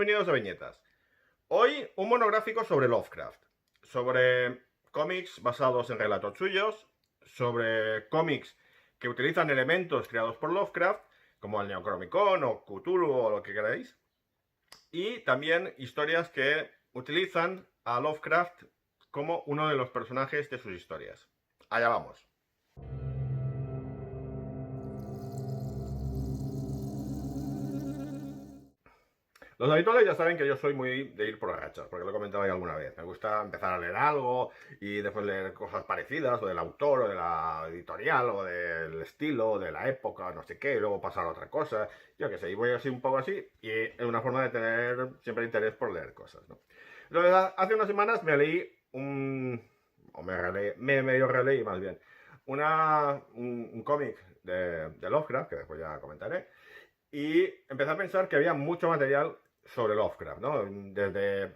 bienvenidos a Viñetas. Hoy un monográfico sobre Lovecraft, sobre cómics basados en relatos suyos, sobre cómics que utilizan elementos creados por Lovecraft, como el Necronomicon o Cthulhu o lo que queráis, y también historias que utilizan a Lovecraft como uno de los personajes de sus historias. Allá vamos. Los habituales ya saben que yo soy muy de ir por rachas, porque lo he comentado ya alguna vez. Me gusta empezar a leer algo y después leer cosas parecidas, o del autor, o de la editorial, o del estilo, o de la época, no sé qué, y luego pasar a otra cosa. Yo qué sé, y voy así un poco así, y es una forma de tener siempre interés por leer cosas, ¿no? Entonces, hace unas semanas me leí me medio releí más bien, un cómic de Lovecraft, que después ya comentaré, y empecé a pensar que había mucho material sobre Lovecraft, ¿no? Desde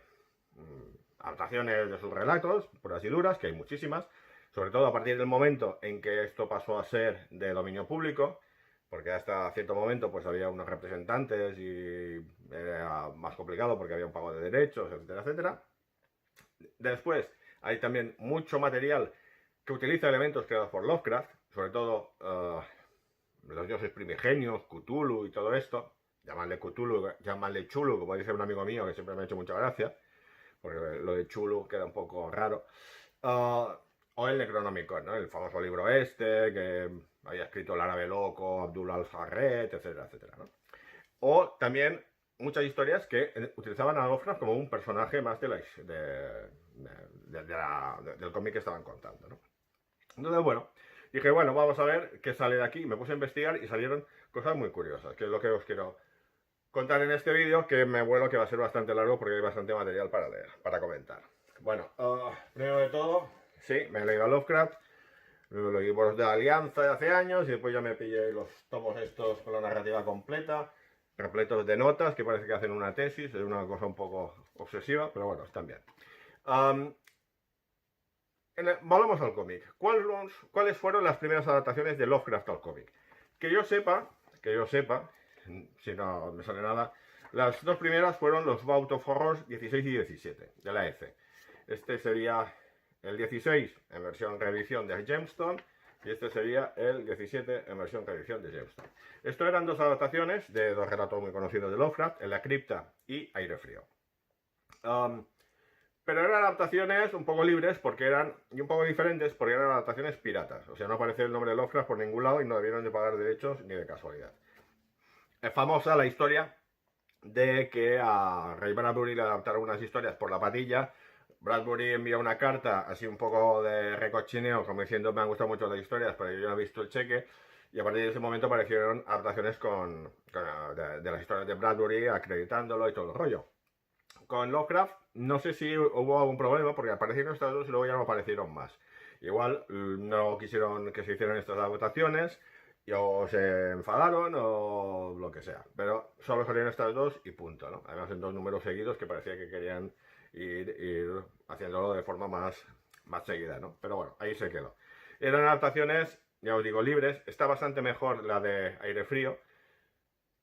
adaptaciones de sus relatos, puras y duras, que hay muchísimas, sobre todo a partir del momento en que esto pasó a ser de dominio público, porque hasta cierto momento pues había unos representantes y era más complicado porque había un pago de derechos, etcétera, etcétera. Después hay también mucho material que utiliza elementos creados por Lovecraft, sobre todo los dioses primigenios, Cthulhu y todo esto. Llamarle Cthulhu, llamarle Chulu, como dice un amigo mío que siempre me ha hecho mucha gracia, porque lo de Chulu queda un poco raro. O el Necronomicon, ¿no? El famoso libro este, que había escrito el árabe loco, Abdul al-Farret, etcétera, etcétera, ¿no? O también muchas historias que utilizaban a Lovecraft como un personaje más del cómic que estaban contando, ¿no? Entonces, bueno, dije, bueno, vamos a ver qué sale de aquí. Me puse a investigar y salieron cosas muy curiosas, que es lo que os quiero contar en este vídeo, que me vuelo que va a ser bastante largo porque hay bastante material para leer, para comentar. Bueno, primero de todo, sí, me he leído a Lovecraft, los libros de Alianza de hace años y después ya me pillé los tomos estos con la narrativa completa, repletos de notas que parece que hacen una tesis, es una cosa un poco obsesiva, pero bueno, están bien. Volvamos al cómic. ¿Cuáles fueron las primeras adaptaciones de Lovecraft al cómic? Que yo sepa, si no me sale nada, las dos primeras fueron los Vault of Horrors 16 y 17 de la ECE. Este sería el 16 en versión reedición de Gemstone y este sería el 17 en versión reedición de Gemstone. Esto eran dos adaptaciones de dos relatos muy conocidos de Lovecraft, En la cripta y Aire frío. Pero eran adaptaciones un poco libres porque y un poco diferentes porque eran adaptaciones piratas. O sea, no aparece el nombre de Lovecraft por ningún lado y no debieron de pagar derechos ni de casualidad. Es famosa la historia de que a Ray Bradbury le adaptaron unas historias por la patilla. Bradbury envía una carta así un poco de recochineo, como diciendo me han gustado mucho las historias, pero yo no he visto el cheque. Y a partir de ese momento aparecieron adaptaciones de las historias de Bradbury, acreditándolo y todo el rollo. Con Lovecraft no sé si hubo algún problema porque aparecieron estas dos y luego ya no aparecieron más. Igual no quisieron que se hicieran estas adaptaciones o se enfadaron o lo que sea. Pero solo salieron estas dos y punto, ¿no? Además en dos números seguidos que parecía que querían ir haciéndolo de forma más seguida, ¿no? Pero bueno, ahí se quedó. Eran adaptaciones, ya os digo, libres. Está bastante mejor la de Aire frío.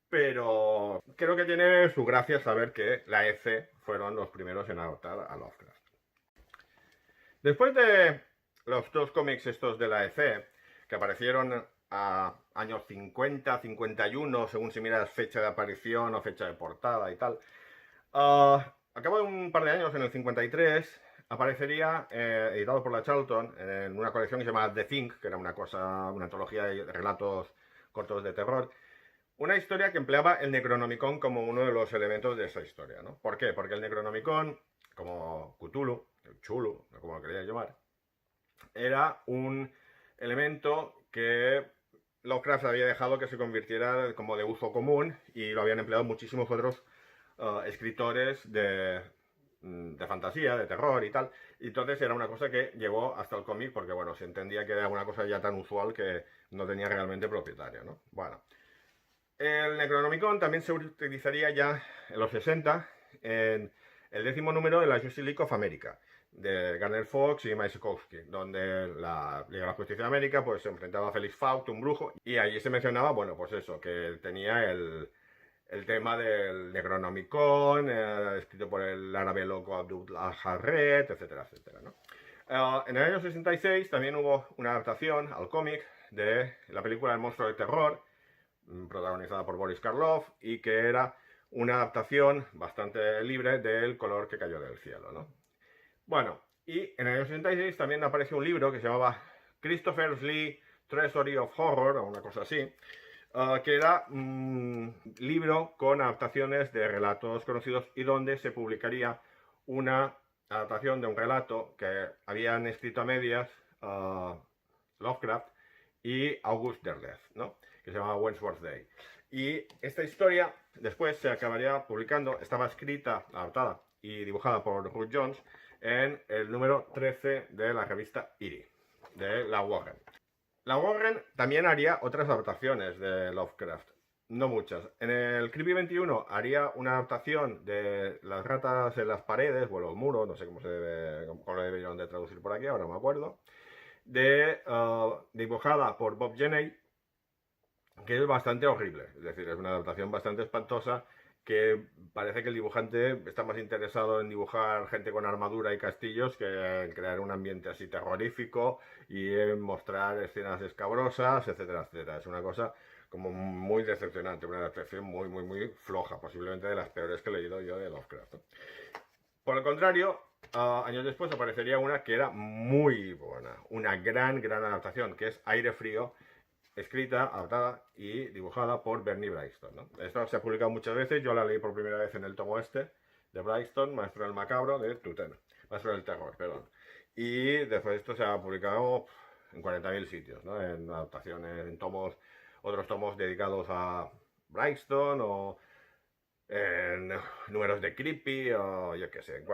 Pero creo que tiene su gracia saber que la ECE fueron los primeros en adoptar a Lovecraft. Después de los dos cómics estos de la ECE, que aparecieron a años 50, 51, según si miras fecha de aparición o fecha de portada y tal, a cabo de un par de años, en el 53, aparecería, editado por la Charlton, en una colección que se llama The Thing, que era una antología de relatos cortos de terror, una historia que empleaba el Necronomicon como uno de los elementos de esa historia, ¿no? ¿Por qué? Porque el Necronomicon, como Cthulhu, el Chulu, como lo querían llamar, era un elemento que Lovecraft había dejado que se convirtiera como de uso común y lo habían empleado muchísimos otros escritores de fantasía, de terror y tal. Y entonces era una cosa que llegó hasta el cómic porque, bueno, se entendía que era una cosa ya tan usual que no tenía realmente propietario, ¿no? Bueno. El Necronomicon también se utilizaría ya en los 60 en el 10º número de la Justice League of America de Garner Fox y Mike Sekowsky, donde la Liga de la Justicia de América pues se enfrentaba a Felix Faust, un brujo, y allí se mencionaba, bueno, pues eso, que tenía el el tema del Necronomicon, escrito por el árabe loco Abdul al-Harret, etcétera, etcétera, ¿no? En el año 66 también hubo una adaptación al cómic de la película El monstruo de terror, protagonizada por Boris Karloff, y que era una adaptación bastante libre del Color que cayó del cielo, ¿no? Bueno, y en el año 66 también apareció un libro que se llamaba Christopher Lee Treasury of Horror, o una cosa así, que era un libro con adaptaciones de relatos conocidos y donde se publicaría una adaptación de un relato que habían escrito a medias Lovecraft y August Derleth, ¿no? Que se llamaba Wentworth Day. Y esta historia después se acabaría publicando, estaba escrita, adaptada y dibujada por Ruth Jones en el número 13 de la revista Eerie, de la Warren. La Warren también haría otras adaptaciones de Lovecraft, no muchas. En el Creepy 21 haría una adaptación de Las ratas en las paredes, o los muros, no sé cómo lo debieron de traducir por aquí, ahora no me acuerdo, dibujada por Bob Janney, que es bastante horrible, es decir, es una adaptación bastante espantosa, que parece que el dibujante está más interesado en dibujar gente con armadura y castillos que en crear un ambiente así terrorífico y en mostrar escenas escabrosas, etcétera, etcétera. Es una cosa como muy decepcionante, una adaptación muy, muy, muy floja, posiblemente de las peores que he leído yo de Lovecraft, ¿no? Por el contrario, años después aparecería una que era muy buena, una gran, gran adaptación, que es Aire Frío, escrita, adaptada y dibujada por Bernie Wrightson, ¿no? Esta se ha publicado muchas veces, yo la leí por primera vez en el tomo este de Wrightson, Maestro del Macabro, de Tuten, Maestro del Terror, perdón. Y después esto se ha publicado en 40.000 sitios, ¿no? En adaptaciones, en tomos, otros tomos dedicados a Wrightson o en números de Creepy o yo qué sé,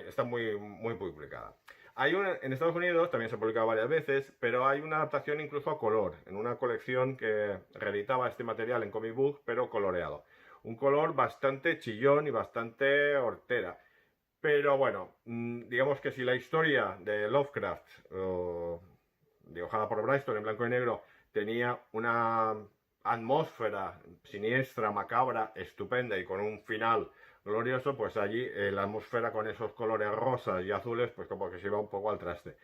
está muy, muy publicada. Hay una, en Estados Unidos también se ha publicado varias veces, pero hay una adaptación incluso a color, en una colección que reeditaba este material en comic book, pero coloreado. Un color bastante chillón y bastante hortera. Pero bueno, digamos que si la historia de Lovecraft, dibujada por Wrightson en blanco y negro, tenía una atmósfera siniestra, macabra, estupenda y con un final glorioso, pues allí la atmósfera con esos colores rosas y azules, pues como que se iba un poco al traste.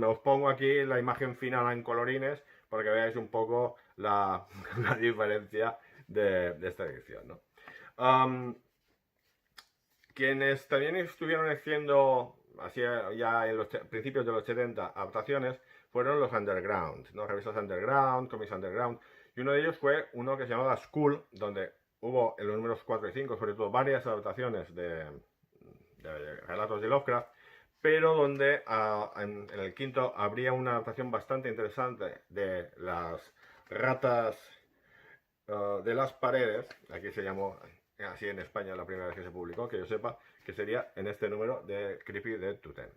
Os pongo aquí la imagen final en colorines para que veáis un poco la diferencia de esta edición, ¿no? Quienes también estuvieron haciendo, así ya en los principios de los 70, adaptaciones, fueron los Underground, ¿no? Revistas Underground, cómics Underground, y uno de ellos fue uno que se llamaba School, donde hubo en los números 4 y 5, sobre todo, varias adaptaciones de relatos de Lovecraft, pero donde en el quinto habría una adaptación bastante interesante de las ratas de las paredes, aquí se llamó así en España la primera vez que se publicó, que yo sepa, que sería en este número de Creepy de Tuten.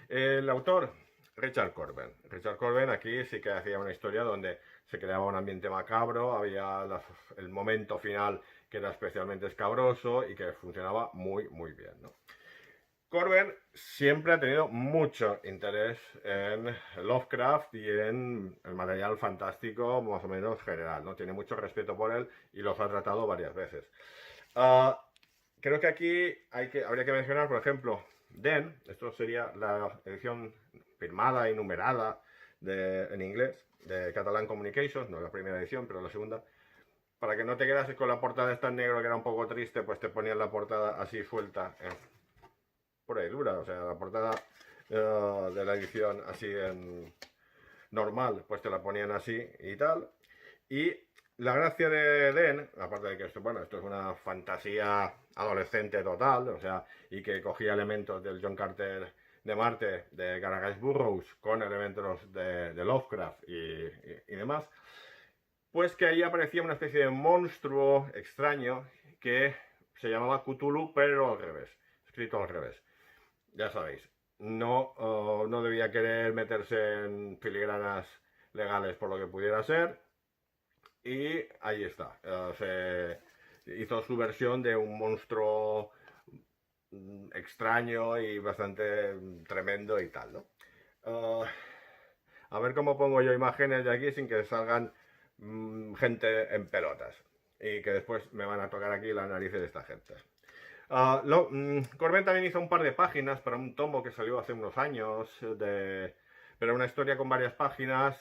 El autor, Richard Corben. Richard Corben aquí sí que hacía una historia donde se creaba un ambiente macabro, había el momento final que era especialmente escabroso y que funcionaba muy, muy bien, ¿no? Corben siempre ha tenido mucho interés en Lovecraft y en el material fantástico más o menos general, ¿no? Tiene mucho respeto por él y los ha tratado varias veces. Creo que aquí habría que mencionar, por ejemplo, Den, esto sería la edición firmada y numerada en inglés de Catalan Communications, no la primera edición, pero la segunda. Para que no te quedas con la portada esta en negro que era un poco triste, pues te ponían la portada así suelta, por ahí dura, o sea, la portada de la edición así en normal, pues te la ponían así y tal. Y la gracia de Den, aparte de que esto, bueno, esto es una fantasía adolescente total, o sea, y que cogía elementos del John Carter de Marte, de Garagás Burroughs, con elementos de Lovecraft y demás, pues que ahí aparecía una especie de monstruo extraño que se llamaba Cthulhu, pero al revés, escrito al revés. Ya sabéis, no debía querer meterse en filigranas legales por lo que pudiera ser, y ahí está. Se hizo su versión de un monstruo extraño y bastante tremendo y tal, ¿no? A ver cómo pongo yo imágenes de aquí sin que salgan gente en pelotas. y que después me van a tocar aquí las narices de esta gente. Corben también hizo un par de páginas para un tomo que salió hace unos años, pero una historia con varias páginas.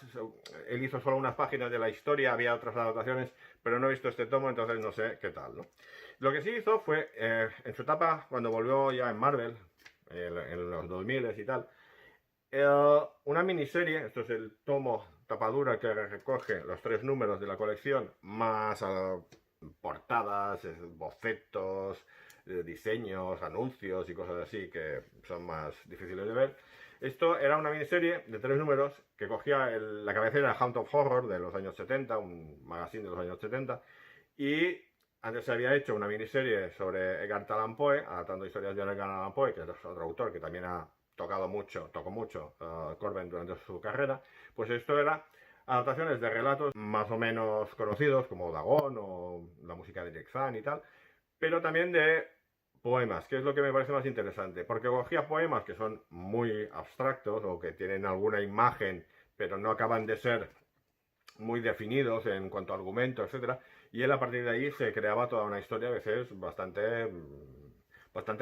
Él hizo solo unas páginas de la historia, había otras adaptaciones, pero no he visto este tomo, entonces no sé qué tal, ¿no? Lo que sí hizo fue, en su etapa, cuando volvió ya en Marvel, en los 2000 y tal, una miniserie, esto es el tomo tapadura que recoge los 3 números de la colección, más portadas, bocetos, diseños, anuncios y cosas así que son más difíciles de ver. Esto era una miniserie de 3 números que cogía la cabecera Hound of Horror de los años 70, un magazine de los años 70, y antes se había hecho una miniserie sobre Edgar Allan Poe, adaptando historias de Edgar Allan Poe, que es otro autor que también tocó mucho Corben durante su carrera. Pues esto era adaptaciones de relatos más o menos conocidos, como Dagon o la música de Jack Fan y tal, pero también de poemas, que es lo que me parece más interesante, porque cogía poemas que son muy abstractos o que tienen alguna imagen, pero no acaban de ser muy definidos en cuanto a argumento, etcétera, y él a partir de ahí se creaba toda una historia a veces bastante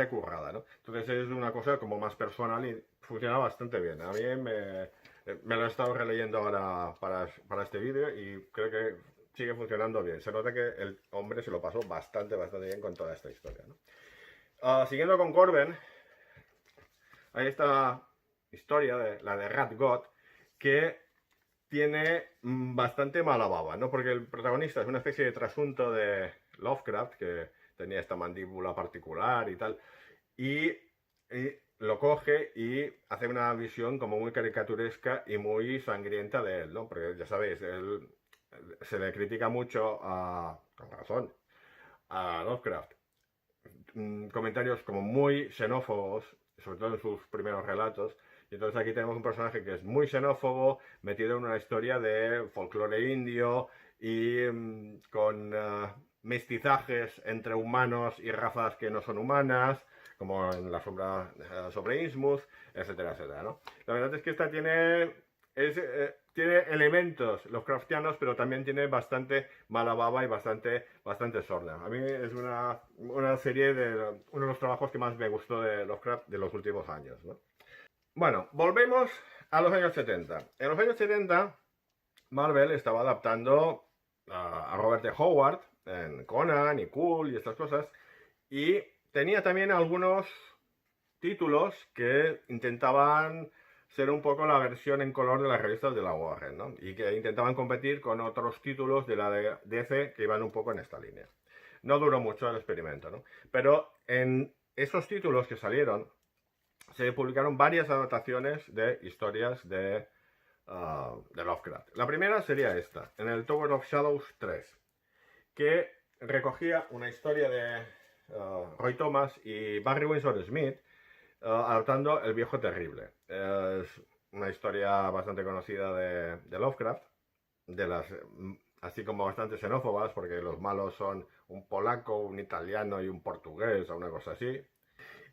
currada, ¿no? Entonces es una cosa como más personal y funciona bastante bien. A mí me lo he estado releyendo ahora para este vídeo y creo que sigue funcionando bien. Se nota que el hombre se lo pasó bastante bien con toda esta historia, ¿no? Siguiendo con Corben, hay esta historia, la de Rat God, que tiene bastante mala baba, ¿no? Porque el protagonista es una especie de trasunto de Lovecraft, que tenía esta mandíbula particular y tal, y lo coge y hace una visión como muy caricaturesca y muy sangrienta de él, ¿no? Porque ya sabéis, él se le critica mucho, con razón, a Lovecraft. Comentarios como muy xenófobos, sobre todo en sus primeros relatos. Y entonces aquí tenemos un personaje que es muy xenófobo, metido en una historia de folclore indio y con mestizajes entre humanos y razas que no son humanas, como en la sombra sobre Innsmouth, etcétera, etcétera, ¿no? La verdad es que esta tiene elementos Lovecraftianos, pero también tiene bastante mala baba y bastante sorda. A mí es una serie uno de los trabajos que más me gustó de Lovecraft de los últimos años, ¿no? Bueno, volvemos a los años 70. En los años 70, Marvel estaba adaptando a Robert E. Howard en Conan y Cool y estas cosas, y tenía también algunos títulos que intentaban ser un poco la versión en color de las revistas de la Warren, ¿no? Y que intentaban competir con otros títulos de la de DC que iban un poco en esta línea. No duró mucho el experimento, ¿no? Pero en esos títulos que salieron, se publicaron varias adaptaciones de historias de Lovecraft. La primera sería esta, en el Tower of Shadows 3, que recogía una historia de Roy Thomas y Barry Windsor Smith, adaptando El Viejo Terrible. Es una historia bastante conocida de Lovecraft, así como bastante xenófobas, porque los malos son un polaco, un italiano y un portugués, o una cosa así.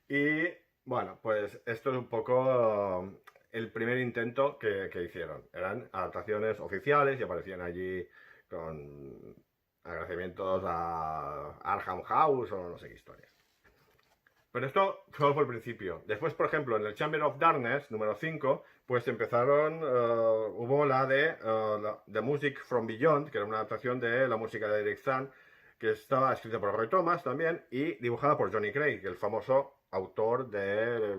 Y bueno, pues esto es un poco el primer intento que hicieron. Eran adaptaciones oficiales y aparecían allí con agradecimientos a Arkham House o no sé qué historia. Pero esto solo fue el principio. Después, por ejemplo, en el Chamber of Darkness, número 5, pues empezaron, hubo la de The Music from Beyond, que era una adaptación de la música de Eric Zahn, que estaba escrita por Roy Thomas también y dibujada por Johnny Craig, el famoso autor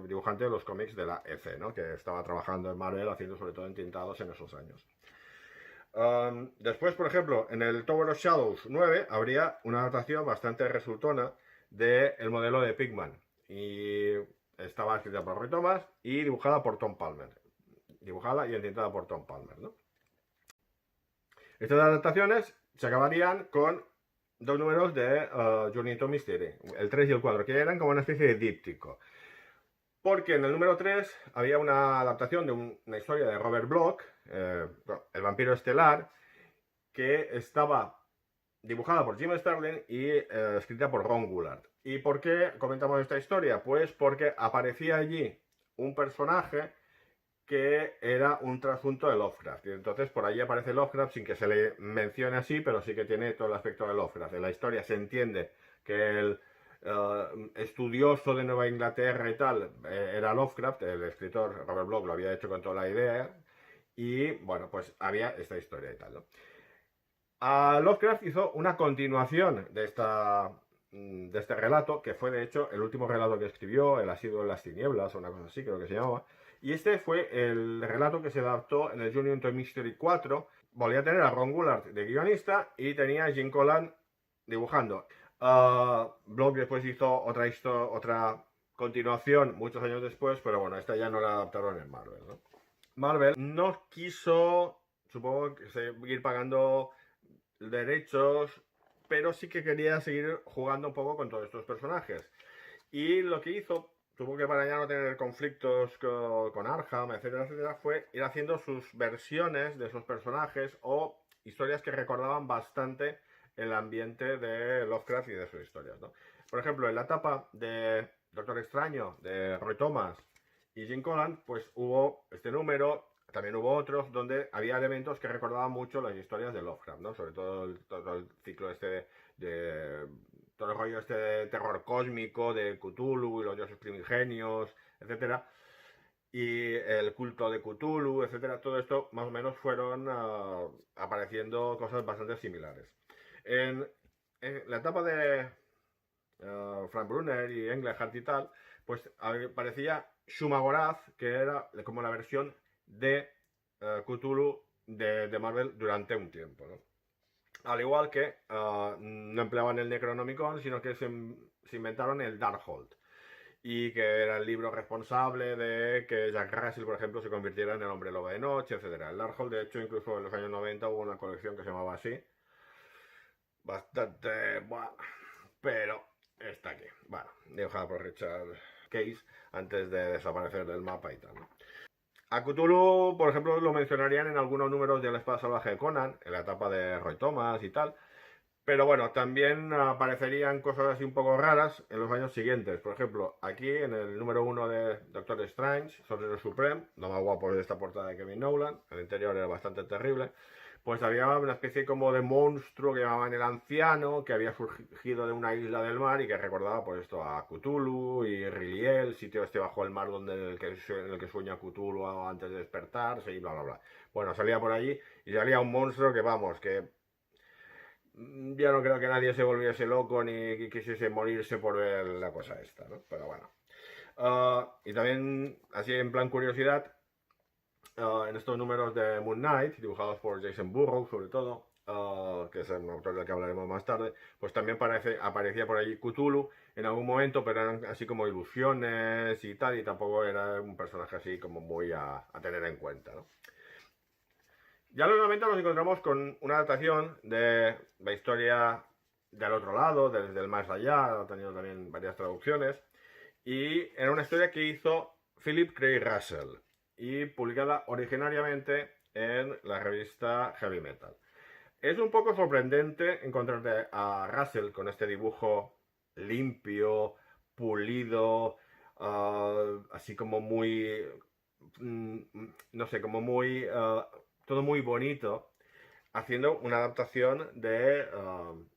dibujante de los cómics de la EC, ¿no? Que estaba trabajando en Marvel haciendo sobre todo entintados en esos años. Después, por ejemplo, en el Tower of Shadows 9 habría una adaptación bastante resultona del modelo de Pigman, y estaba escrita por Roy Thomas y dibujada por Tom Palmer, dibujada y entintada por Tom Palmer, ¿no? Estas adaptaciones se acabarían con 2 números de Journey to Mystery, el 3 y el 4, que eran como una especie de díptico, porque en el número 3 había una adaptación de una historia de Robert Bloch, El vampiro estelar, que estaba dibujada por Jim Starlin y escrita por Ron Goulart. ¿Y por qué comentamos esta historia? Pues porque aparecía allí un personaje que era un trasunto de Lovecraft. Y entonces por ahí aparece Lovecraft sin que se le mencione así, pero sí que tiene todo el aspecto de Lovecraft. En la historia se entiende que el estudioso de Nueva Inglaterra y tal era Lovecraft, el escritor Robert Bloch lo había hecho con toda la idea, y bueno, pues había esta historia y tal, ¿no? Lovecraft hizo una continuación de este relato, que fue de hecho el último relato que escribió, El asiduo en las tinieblas, o una cosa así creo que se llamaba. Y este fue el relato que se adaptó en el Journey into Mystery 4. Volvía a tener a Ron Goulart de guionista y tenía a Jim Collan dibujando. Bloch después hizo otra continuación muchos años después, pero bueno, esta ya no la adaptaron en Marvel, ¿no? Marvel no quiso, supongo, seguir pagando derechos, pero sí que quería seguir jugando un poco con todos estos personajes. Y lo que hizo, supongo que para ya no tener conflictos con Arkham, etcétera, etcétera, fue ir haciendo sus versiones de esos personajes o historias que recordaban bastante el ambiente de Lovecraft y de sus historias, ¿no? Por ejemplo, en la etapa de Doctor Extraño, de Roy Thomas y Jim Collan, pues hubo este número. También hubo otros donde había elementos que recordaban mucho las historias de Lovecraft, ¿no? Sobre todo el ciclo este de todo el rollo este de terror cósmico, de Cthulhu y los dioses primigenios, etcétera. Y el culto de Cthulhu, etcétera. Todo esto más o menos fueron apareciendo cosas bastante similares. En la etapa de Frank Brunner y Englehart y tal, pues aparecía Shumagorath, que era como la versión de Cthulhu de Marvel durante un tiempo, ¿no? Al igual que no empleaban el Necronomicon, sino que se inventaron el Darkhold. Y que era el libro responsable de que Jack Russell, por ejemplo, se convirtiera en el hombre lobo de noche, etc. El Darkhold, de hecho, incluso en los años 90 hubo una colección que se llamaba así. Bastante bueno, pero está aquí. Bueno, dibujada por Richard Case antes de desaparecer del mapa y tal, ¿no? A Cthulhu, por ejemplo, lo mencionarían en algunos números de La Espada Salvaje de Conan, en la etapa de Roy Thomas y tal. Pero bueno, también aparecerían cosas así un poco raras en los años siguientes. Por ejemplo, aquí en el número 1 de Doctor Strange, Sorcerer Supreme, lo más guapo de esta portada de Kevin Nolan, el interior era bastante terrible, pues había una especie como de monstruo que llamaban el Anciano, que había surgido de una isla del mar y que recordaba pues esto a Cthulhu y Riliel, el sitio este bajo el mar donde en el que sueña Cthulhu antes de despertarse y bla bla bla. Bueno, salía por allí y salía un monstruo que vamos, que ya no creo que nadie se volviese loco ni quisiese morirse por ver la cosa esta, ¿no? Pero bueno. Y también, así en plan curiosidad, en estos números de Moon Knight, dibujados por Jason Burrow sobre todo, que es un autor del que hablaremos más tarde, pues también aparecía por allí Cthulhu en algún momento, pero eran así como ilusiones y tal, y tampoco era un personaje así como muy a tener en cuenta, ¿no? Ya en los 90 nos encontramos con una adaptación de la historia del otro lado, desde el más allá, ha tenido también varias traducciones, y era una historia que hizo Philip Cray Russell y publicada originariamente en la revista Heavy Metal. Es un poco sorprendente encontrarte a Russell con este dibujo limpio, pulido, así como muy, no sé, como muy, todo muy bonito, haciendo una adaptación de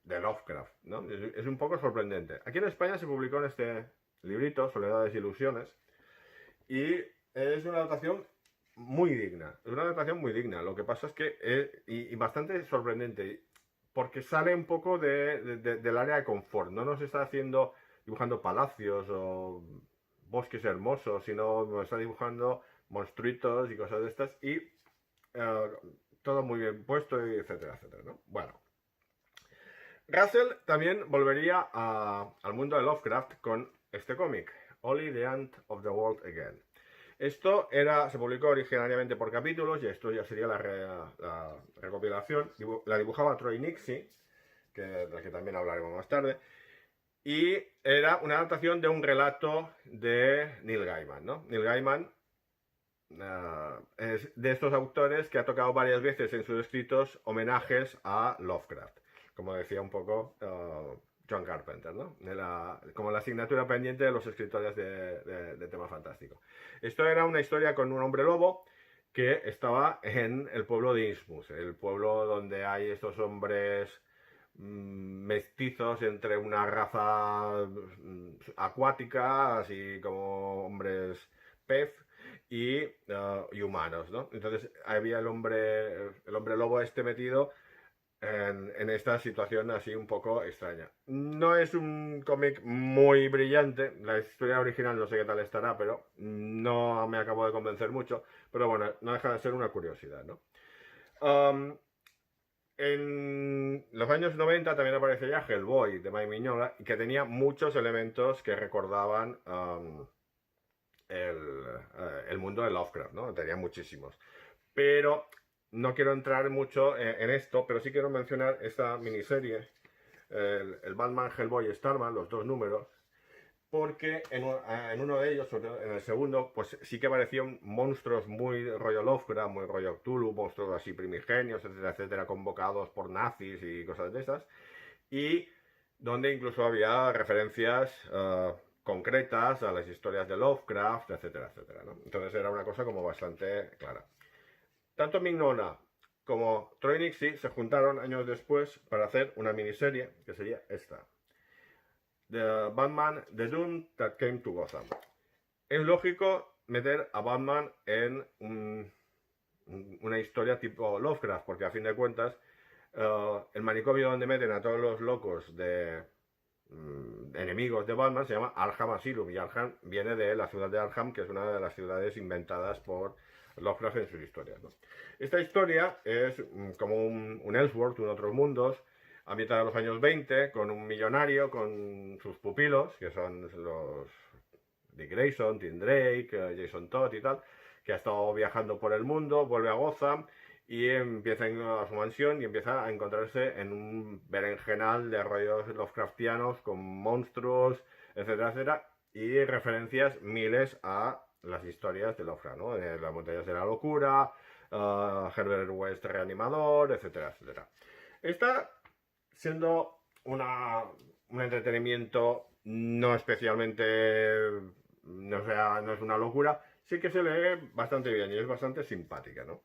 Lovecraft, ¿no? Es un poco sorprendente. Aquí en España se publicó en este librito, Soledades e Ilusiones, y es una adaptación muy digna. Es una adaptación muy digna. Lo que pasa es que y bastante sorprendente, porque sale un poco del área de confort. No nos está dibujando palacios o bosques hermosos, sino nos está dibujando monstruitos y cosas de estas, y todo muy bien puesto, y etcétera, etcétera, ¿no? Bueno. Russell también volvería al mundo de Lovecraft con este cómic, Ollie the Ant of the World Again. Esto se publicó originariamente por capítulos, y esto ya sería la recopilación. La dibujaba Troy Nixie, de la que también hablaremos más tarde, y era una adaptación de un relato de Neil Gaiman, ¿no? Neil Gaiman es de estos autores que ha tocado varias veces en sus escritos homenajes a Lovecraft. Como decía un poco, John Carpenter, ¿no? Como la asignatura pendiente de los escritores de tema fantástico. Esto era una historia con un hombre lobo que estaba en el pueblo de Innsmouth, el pueblo donde hay estos hombres mestizos entre una raza acuática, así como hombres pez, y humanos, ¿no? Entonces había el hombre lobo este metido en esta situación así un poco extraña. No es un cómic muy brillante, la historia original no sé qué tal estará, pero no me acabo de convencer mucho, pero bueno, no deja de ser una curiosidad, ¿no? En los años 90 también aparece ya Hellboy de Mike Mignola, que tenía muchos elementos que recordaban el mundo de Lovecraft, ¿no? Tenía muchísimos. Pero no quiero entrar mucho en esto, pero sí quiero mencionar esta miniserie, el Batman Hellboy Starman, los dos números, porque en uno de ellos, sobre todo en el segundo, pues sí que aparecían monstruos muy rollo Lovecraft, muy rollo Cthulhu, monstruos así primigenios, etcétera, etcétera, convocados por nazis y cosas de esas, y donde incluso había referencias concretas a las historias de Lovecraft, etcétera, etcétera, ¿no? Entonces era una cosa como bastante clara. Tanto Mignola como Troy Nixey se juntaron años después para hacer una miniserie que sería esta: The Batman, The Doom That Came to Gotham. Es lógico meter a Batman en una historia tipo Lovecraft, porque a fin de cuentas el manicomio donde meten a todos los locos de enemigos de Batman se llama Arkham Asylum, y Arkham viene de la ciudad de Arkham, que es una de las ciudades inventadas por Lovecraft en sus historias, ¿no? Esta historia es como un Elseworld, un otros mundos, ambientada en los años 20, con un millonario, con sus pupilos, que son los Dick Grayson, Tim Drake, Jason Todd y tal, que ha estado viajando por el mundo, vuelve a Gotham y empieza a su mansión y empieza a encontrarse en un berenjenal de rollos Lovecraftianos con monstruos, etcétera, etcétera, y referencias miles a las historias de Lovecraft, ¿no? Las montañas de la locura, Herbert West reanimador, etcétera, etcétera. Está siendo un entretenimiento no especialmente, no es una locura, sí que se lee bastante bien y es bastante simpática, ¿no?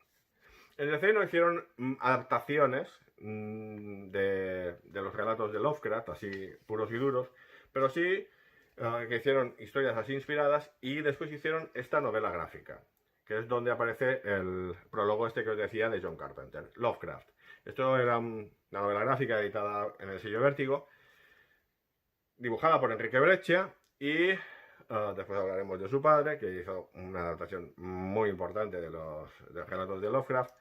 En DC no hicieron adaptaciones de los relatos de Lovecraft, así puros y duros, pero sí que hicieron historias así inspiradas, y después hicieron esta novela gráfica, que es donde aparece el prólogo este que os decía de John Carpenter, Lovecraft. Esto era una novela gráfica editada en el sello Vértigo, dibujada por Enrique Breccia, y después hablaremos de su padre, que hizo una adaptación muy importante de los relatos de Lovecraft.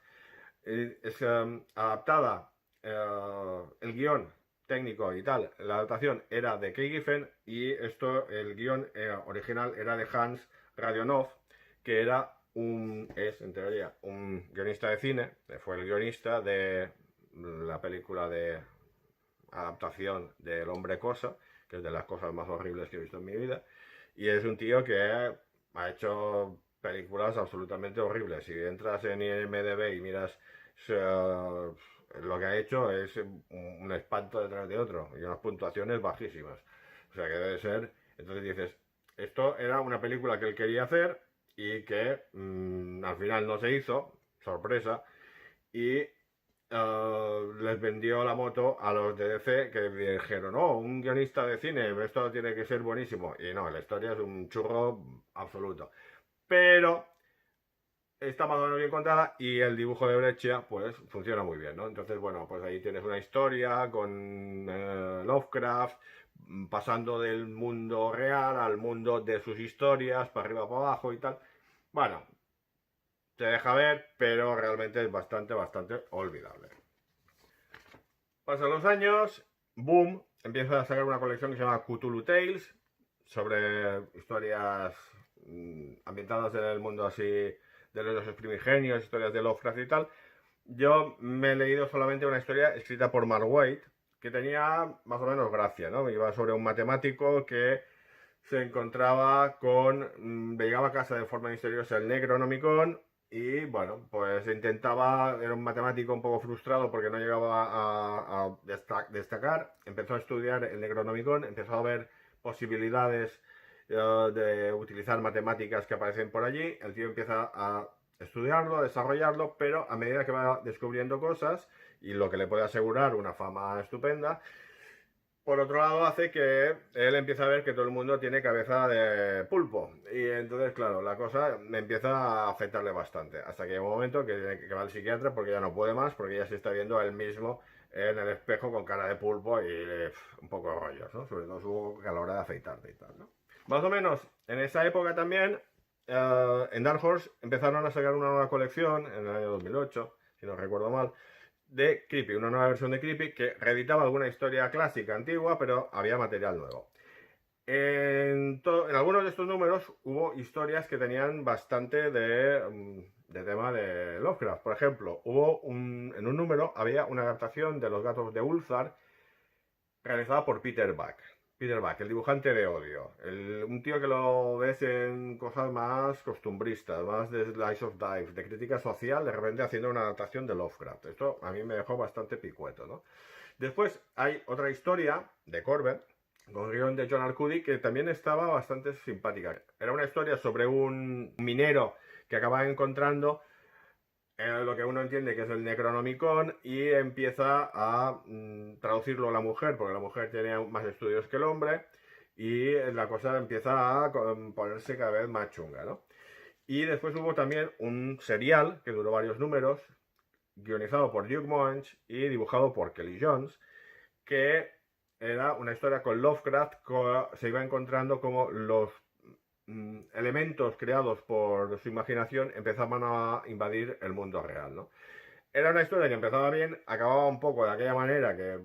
Es adaptada, el guión técnico y tal, la adaptación era de Kay Giffen, y el guión original era de Hans Radionov, que es en teoría un guionista de cine, fue el guionista de la película de adaptación del Hombre Cosa, que es de las cosas más horribles que he visto en mi vida, y es un tío que ha hecho películas absolutamente horribles. Si entras en IMDb y miras lo que ha hecho, es un espanto detrás de otro y unas puntuaciones bajísimas. O sea que debe ser. Entonces dices, esto era una película que él quería hacer y que al final no se hizo, sorpresa, y les vendió la moto a los de DC, que dijeron, no, un guionista de cine, esto tiene que ser buenísimo. Y no, la historia es un churro absoluto. Pero está más o menos bien contada y el dibujo de Breccia pues funciona muy bien, ¿no? Entonces, bueno, pues ahí tienes una historia con Lovecraft pasando del mundo real al mundo de sus historias, para arriba, para abajo y tal. Bueno, te deja ver, pero realmente es bastante olvidable. Pasan los años, boom, empieza a sacar una colección que se llama Cthulhu Tales, sobre historias ambientadas en el mundo así de los primigenios, historias de Lovecraft y tal. Yo me he leído solamente una historia escrita por Mark Waid, que tenía más o menos gracia, ¿no? Iba sobre un matemático que se encontraba llegaba a casa de forma misteriosa el Necronomicon, y bueno, pues era un matemático un poco frustrado porque no llegaba a destacar, empezó a estudiar el Necronomicon, empezó a ver posibilidades de utilizar matemáticas que aparecen por allí, el tío empieza a estudiarlo, a desarrollarlo, pero a medida que va descubriendo cosas, y lo que le puede asegurar una fama estupenda, por otro lado hace que él empieza a ver que todo el mundo tiene cabeza de pulpo. Y entonces, claro, la cosa me empieza a afectarle bastante. Hasta que llega un momento que va al psiquiatra porque ya no puede más, porque ya se está viendo a él mismo en el espejo con cara de pulpo y un poco de rollos, ¿no? Sobre todo su a la hora de afeitarse y tal, ¿no? Más o menos, en esa época también, en Dark Horse empezaron a sacar una nueva colección, en el año 2008, si no recuerdo mal, de Creepy, una nueva versión de Creepy que reeditaba alguna historia clásica antigua, pero había material nuevo. En algunos de estos números hubo historias que tenían bastante de tema de Lovecraft. Por ejemplo, en un número había una adaptación de Los gatos de Ulthar realizada por Peter Buck. Peter Buck, el dibujante de Odio. Un tío que lo ves en cosas más costumbristas, más de Slice of Life, de crítica social, de repente haciendo una adaptación de Lovecraft. Esto a mí me dejó bastante picueto, ¿no? Después hay otra historia de Corbett, con guión de John Arcudi, que también estaba bastante simpática. Era una historia sobre un minero que acaba encontrando lo que uno entiende que es el Necronomicon y empieza a traducirlo a la mujer, porque la mujer tenía más estudios que el hombre y la cosa empieza a ponerse cada vez más chunga, ¿no? Y después hubo también un serial que duró varios números, guionizado por Duke Monch y dibujado por Kelly Jones, que era una historia con Lovecraft, se iba encontrando como los elementos creados por su imaginación empezaban a invadir el mundo real, ¿no? Era una historia que empezaba bien, acababa un poco de aquella manera que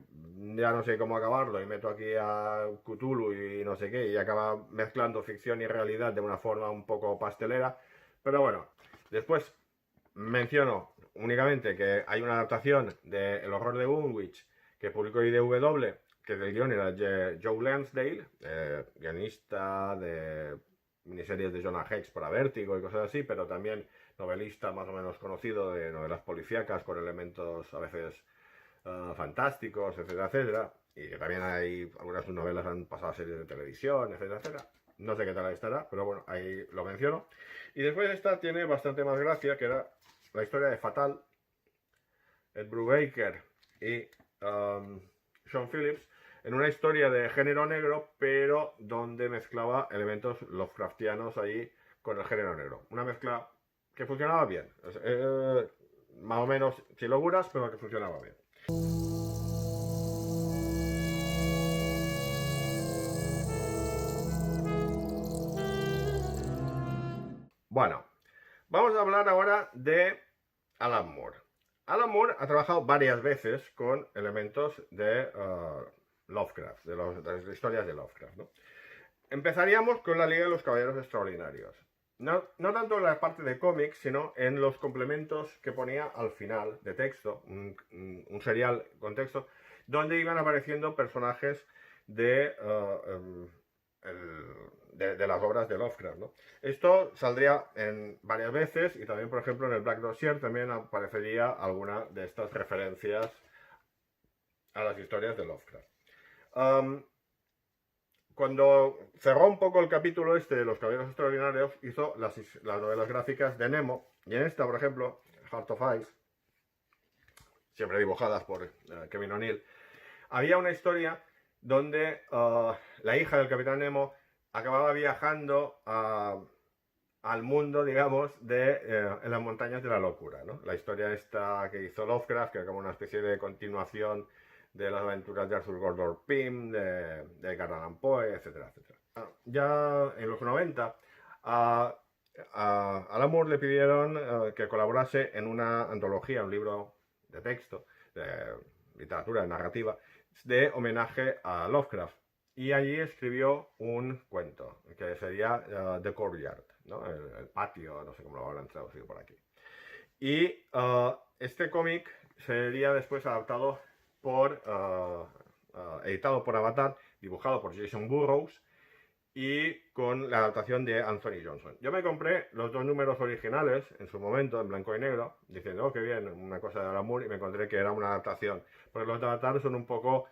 ya no sé cómo acabarlo y meto aquí a Cthulhu y no sé qué y acaba mezclando ficción y realidad de una forma un poco pastelera, pero bueno, después menciono únicamente que hay una adaptación de El horror de Woolwich que publicó IDW, que del guion era Joe Lansdale, guionista de miniseries de Jonah Hex para Vértigo y cosas así, pero también novelista más o menos conocido de novelas policíacas con elementos a veces fantásticos, etcétera, etcétera. Y que también hay algunas de sus novelas han pasado a series de televisión, etcétera, etcétera. No sé qué tal estará, pero bueno, ahí lo menciono. Y después esta tiene bastante más gracia, que era la historia de Fatal, Ed Brubaker y Sean Phillips, en una historia de género negro, pero donde mezclaba elementos Lovecraftianos ahí con el género negro. Una mezcla que funcionaba bien. Más o menos sin locuras, pero que funcionaba bien. Bueno, vamos a hablar ahora de Alan Moore. Alan Moore ha trabajado varias veces con elementos de Lovecraft, de las historias de Lovecraft, ¿no? Empezaríamos con la Liga de los Caballeros Extraordinarios. No tanto en la parte de cómics, sino en los complementos que ponía al final de texto, un serial con texto, donde iban apareciendo personajes de las obras de Lovecraft, ¿no? Esto saldría en varias veces y también, por ejemplo, en el Black Dossier también aparecería alguna de estas referencias a las historias de Lovecraft. Cuando cerró un poco el capítulo este de los Caballeros Extraordinarios, hizo las novelas gráficas de Nemo, y en esta, por ejemplo, Heart of Ice, siempre dibujadas por Kevin O'Neill, había una historia donde la hija del Capitán Nemo acababa viajando al mundo, digamos, en las montañas de la locura, ¿no? La historia esta que hizo Lovecraft, que era como una especie de continuación de las aventuras de Arthur Gordon Pym, de Edgar Allan Poe, etcétera, etcétera. Ya en los 90, a Alan Moore le pidieron que colaborase en una antología, un libro de texto, de literatura, de narrativa, de homenaje a Lovecraft. Y allí escribió un cuento, que sería The Courtyard, ¿no? El patio, no sé cómo lo habrán traducido por aquí. Y este cómic sería después adaptado editado por Avatar, dibujado por Jason Burrows, y con la adaptación de Anthony Johnson. Yo me compré los 2 números originales en su momento, en blanco y negro, diciendo, oh, qué bien, una cosa de Alan Moore, y me encontré que era una adaptación. Porque los de Avatar son un poco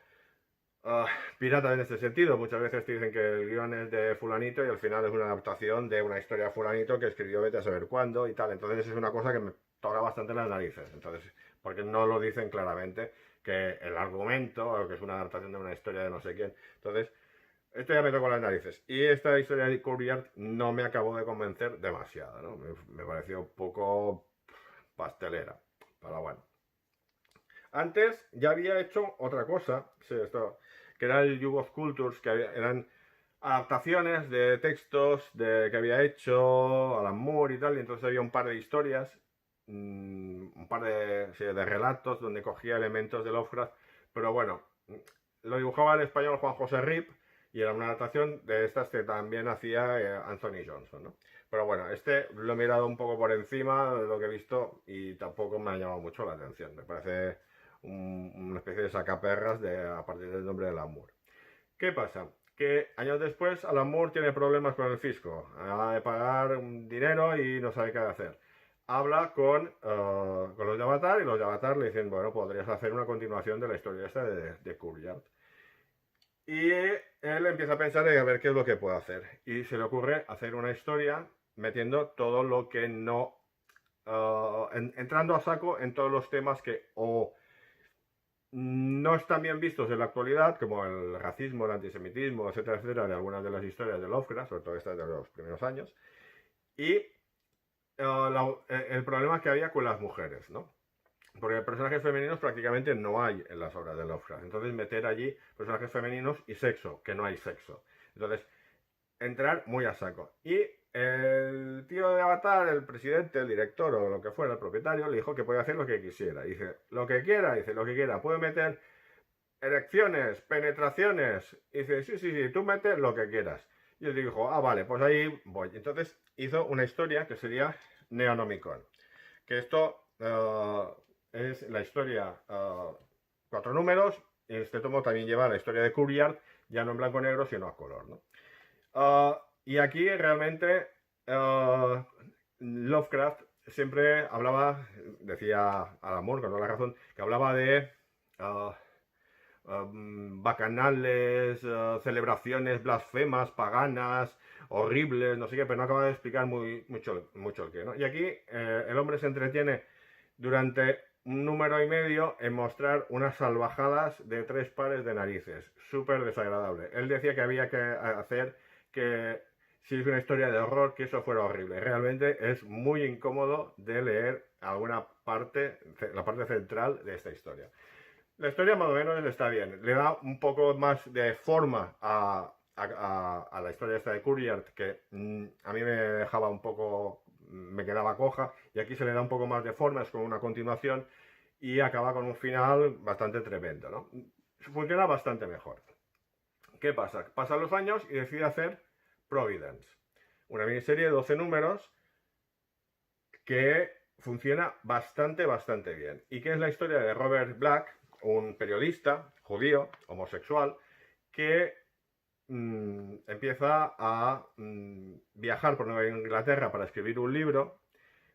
piratas en ese sentido. Muchas veces te dicen que el guión es de fulanito y al final es una adaptación de una historia de fulanito que escribió vete a saber cuándo y tal. Entonces es una cosa que me toca bastante las narices. Entonces, porque no lo dicen claramente que el argumento o que es una adaptación de una historia de no sé quién. Entonces, esto ya me tocó las narices. Y esta historia de Courtyard no me acabó de convencer demasiado, ¿no? Me pareció un poco pastelera. Pero bueno. Antes ya había hecho otra cosa, sí, esto, que era el Youth of Cultures, que eran adaptaciones de textos que había hecho Alan Moore y tal, y entonces había un par de historias, un par de, sí, de relatos donde cogía elementos de Lovecraft, pero bueno, lo dibujaba en español Juan José Rip y era una adaptación de estas que también hacía Anthony Johnson, ¿no? Pero bueno, este lo he mirado un poco por encima de lo que he visto y tampoco me ha llamado mucho la atención. Me parece una especie de sacaperras a partir del nombre de Alan Moore. ¿Qué pasa? Que años después Alan Moore tiene problemas con el fisco. Ha de pagar un dinero y no sabe qué hacer. Habla con los de Avatar y los de Avatar le dicen, bueno, podrías hacer una continuación de la historia esta de Courtyard. Y él empieza a pensar en a ver qué es lo que puede hacer. Y se le ocurre hacer una historia metiendo todo lo que no... entrando a saco en todos los temas que o no están bien vistos en la actualidad, como el racismo, el antisemitismo, etcétera, etcétera, de algunas de las historias de Lovecraft, sobre todo estas de los primeros años. Y el problema que había con las mujeres, ¿no? Porque personajes femeninos prácticamente no hay en las obras de Lovecraft. Entonces meter allí personajes femeninos y sexo, que no hay sexo. Entonces, entrar muy a saco. Y el tío de Avatar, el presidente, el director o lo que fuera, el propietario, le dijo que podía hacer lo que quisiera. Dice, lo que quiera, dice, lo que quiera. Puede meter erecciones, penetraciones. Dice, sí, sí, sí, tú metes lo que quieras. Y él dijo, ah, vale, pues ahí voy. Entonces hizo una historia que sería Neonomicon. Que esto es la historia, 4 números. Y este tomo también lleva la historia de Courtyard, ya no en blanco y negro, sino a color, ¿no? Y aquí realmente Lovecraft siempre hablaba, decía Alan Moore con toda la razón, que hablaba de bacanales, celebraciones blasfemas, paganas, horribles, no sé qué, pero no acaba de explicar mucho el qué, ¿no? Y aquí el hombre se entretiene durante un número y medio en mostrar unas salvajadas de 3 pares de narices, súper desagradable. Él decía que había que hacer que si es una historia de horror, que eso fuera horrible. Realmente es muy incómodo de leer alguna parte, la parte central de esta historia. La historia más o menos está bien. Le da un poco más de forma a la historia esta de Courtyard, que a mí me dejaba un poco, me quedaba coja, y aquí se le da un poco más de forma, es como una continuación, y acaba con un final bastante tremendo, ¿no? Funciona bastante mejor. ¿Qué pasa? Pasan los años y decide hacer Providence, una miniserie de 12 números que funciona bastante bien. ¿Y qué es la historia de Robert Black, un periodista judío, homosexual, que empieza a viajar por Nueva Inglaterra para escribir un libro,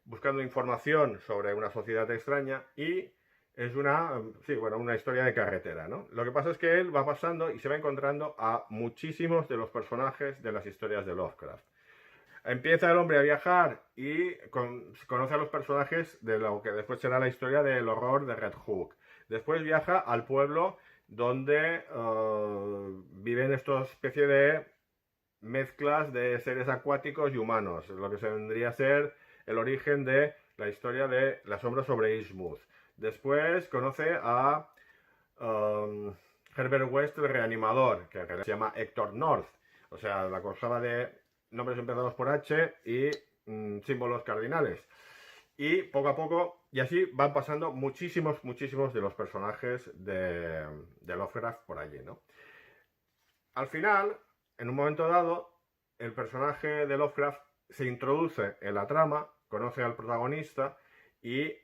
buscando información sobre una sociedad extraña y es una historia de carretera, ¿no? Lo que pasa es que él va pasando y se va encontrando a muchísimos de los personajes de las historias de Lovecraft. Empieza el hombre a viajar y conoce a los personajes de lo que después será la historia del horror de Red Hook. Después viaja al pueblo donde viven esta especie de mezclas de seres acuáticos y humanos, lo que se vendría a ser el origen de la historia de La sombra sobre Innsmouth. Después conoce a Herbert West, el reanimador, que se llama Héctor North. O sea, la constaba de nombres empezados por H y símbolos cardinales. Y poco a poco, y así van pasando muchísimos de los personajes de Lovecraft por allí, ¿no? Al final, en un momento dado, el personaje de Lovecraft se introduce en la trama, conoce al protagonista y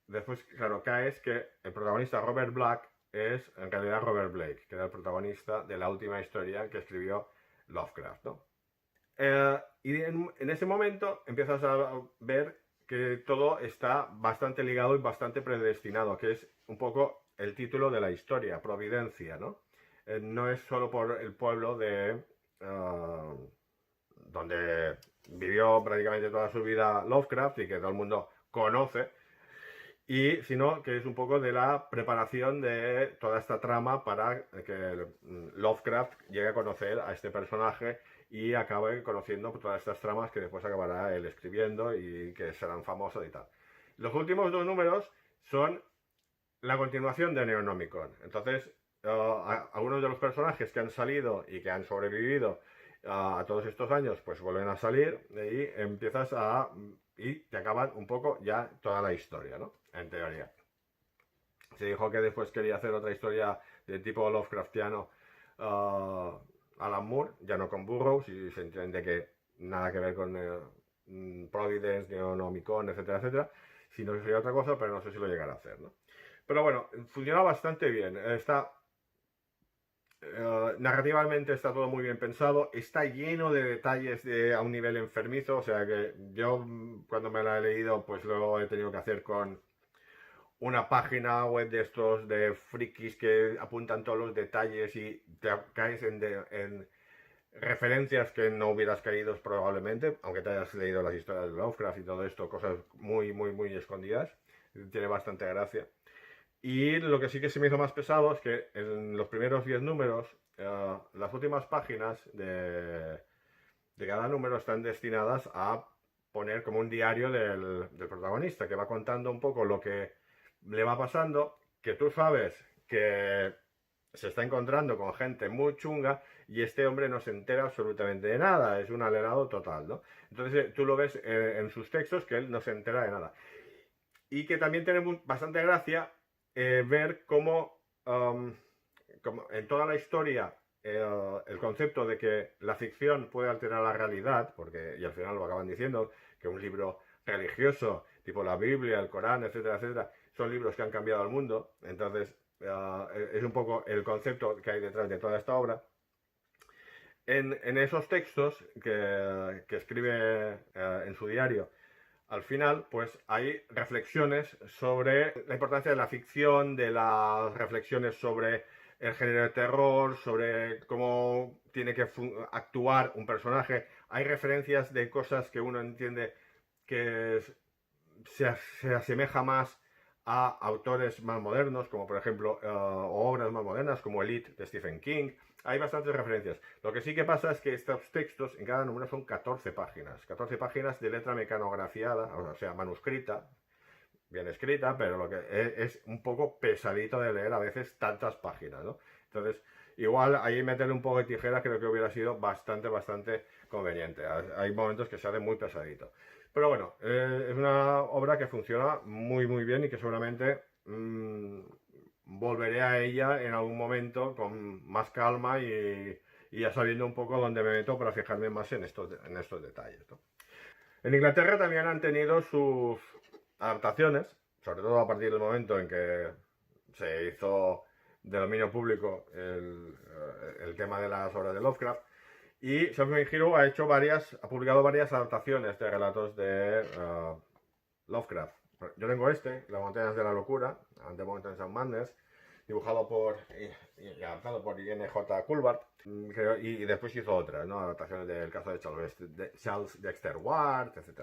después, claro, caes que el protagonista Robert Black es en realidad Robert Blake, que era el protagonista de la última historia que escribió Lovecraft, ¿no? Y en ese momento empiezas a ver que todo está bastante ligado y bastante predestinado, que es un poco el título de la historia, Providencia, ¿no? No es solo por el pueblo de donde vivió prácticamente toda su vida Lovecraft y que todo el mundo conoce, sino que es un poco de la preparación de toda esta trama para que Lovecraft llegue a conocer a este personaje y acabe conociendo todas estas tramas que después acabará él escribiendo y que serán famosas y tal. Los últimos dos números son la continuación de Necronomicon. Entonces, algunos de los personajes que han salido y que han sobrevivido a todos estos años, pues vuelven a salir y empiezas y te acaban un poco ya toda la historia, ¿no? En teoría. Se dijo que después quería hacer otra historia de tipo Lovecraftiano, Alan Moore, ya no con Burroughs, y se entiende que nada que ver con Providence, Necronomicon, etcétera, etcétera, sino que sería otra cosa, pero no sé si lo llegará a hacer, ¿no? Pero bueno, funciona bastante bien. Narrativamente está todo muy bien pensado, está lleno de detalles a un nivel enfermizo, o sea que yo cuando me la he leído pues lo he tenido que hacer con una página web de estos de frikis que apuntan todos los detalles y te caes en referencias que no hubieras caído probablemente, aunque te hayas leído las historias de Lovecraft y todo esto, cosas muy, muy, muy escondidas. Tiene bastante gracia. Y lo que sí que se me hizo más pesado es que en los primeros 10 números, las últimas páginas de cada número están destinadas a poner como un diario del protagonista, que va contando un poco lo que le va pasando, que tú sabes que se está encontrando con gente muy chunga y este hombre no se entera absolutamente de nada, es un alerado total, ¿no? Entonces tú lo ves en sus textos que él no se entera de nada. Y que también tiene bastante gracia ver cómo en toda la historia el concepto de que la ficción puede alterar la realidad, porque, y al final lo acaban diciendo, que un libro religioso, tipo la Biblia, el Corán, etcétera, etcétera, son libros que han cambiado el mundo. Entonces, es un poco el concepto que hay detrás de toda esta obra. En esos textos que escribe en su diario, al final, pues hay reflexiones sobre la importancia de la ficción, de las reflexiones sobre el género de terror, sobre cómo tiene que actuar un personaje. Hay referencias de cosas que uno entiende que se asemeja más a autores más modernos, como por ejemplo, o obras más modernas, como Elite de Stephen King. Hay bastantes referencias. Lo que sí que pasa es que estos textos en cada número son 14 páginas. 14 páginas de letra mecanografiada, o sea, manuscrita, bien escrita, pero lo que es un poco pesadito de leer a veces tantas páginas, ¿no? Entonces, igual ahí meterle un poco de tijera creo que hubiera sido bastante, bastante conveniente. Hay momentos que se hace muy pesadito. Pero bueno, es una obra que funciona muy, muy bien y que seguramente volveré a ella en algún momento con más calma y ya sabiendo un poco dónde me meto para fijarme más en estos detalles, ¿no? En Inglaterra también han tenido sus adaptaciones, sobre todo a partir del momento en que se hizo de dominio público el tema de las obras de Lovecraft. Y Sean Hero ha publicado varias adaptaciones de relatos de Lovecraft. Yo tengo Las montañas de la locura, The Mountains of Madness, dibujado y adaptado por N.J. Culbart, y después hizo otras, ¿no? Adaptaciones del caso de Charles Dexter Ward, etc.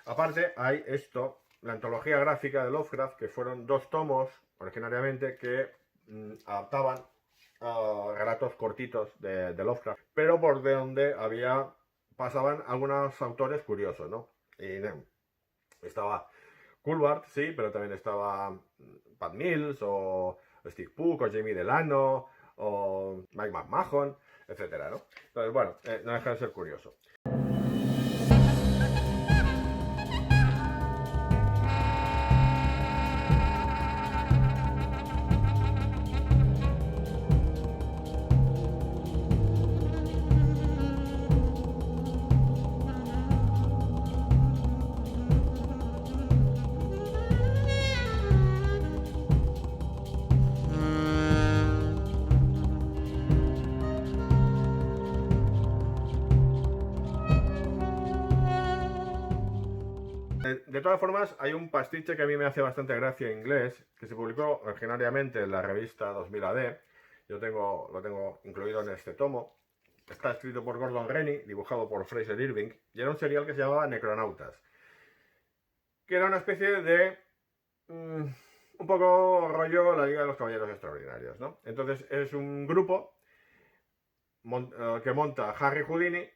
Aparte, hay la antología gráfica de Lovecraft, que fueron 2 tomos originariamente que adaptaban relatos cortitos de Lovecraft, pero por donde pasaban algunos autores curiosos, ¿no? Y estaba Culbart, sí, pero también estaba Pat Mills o Steve Pugh, o Jamie Delano, o Mike McMahon, etcétera, ¿no? Entonces, bueno, no deja de ser curioso. De todas formas, hay un pastiche que a mí me hace bastante gracia en inglés, que se publicó originariamente en la revista 2000 AD. Lo tengo incluido en este tomo. Está escrito por Gordon Rennie, dibujado por Fraser Irving, y era un serial que se llamaba Necronautas, que era una especie de un poco rollo la Liga de los Caballeros Extraordinarios, ¿no? Entonces es un grupo que monta Harry Houdini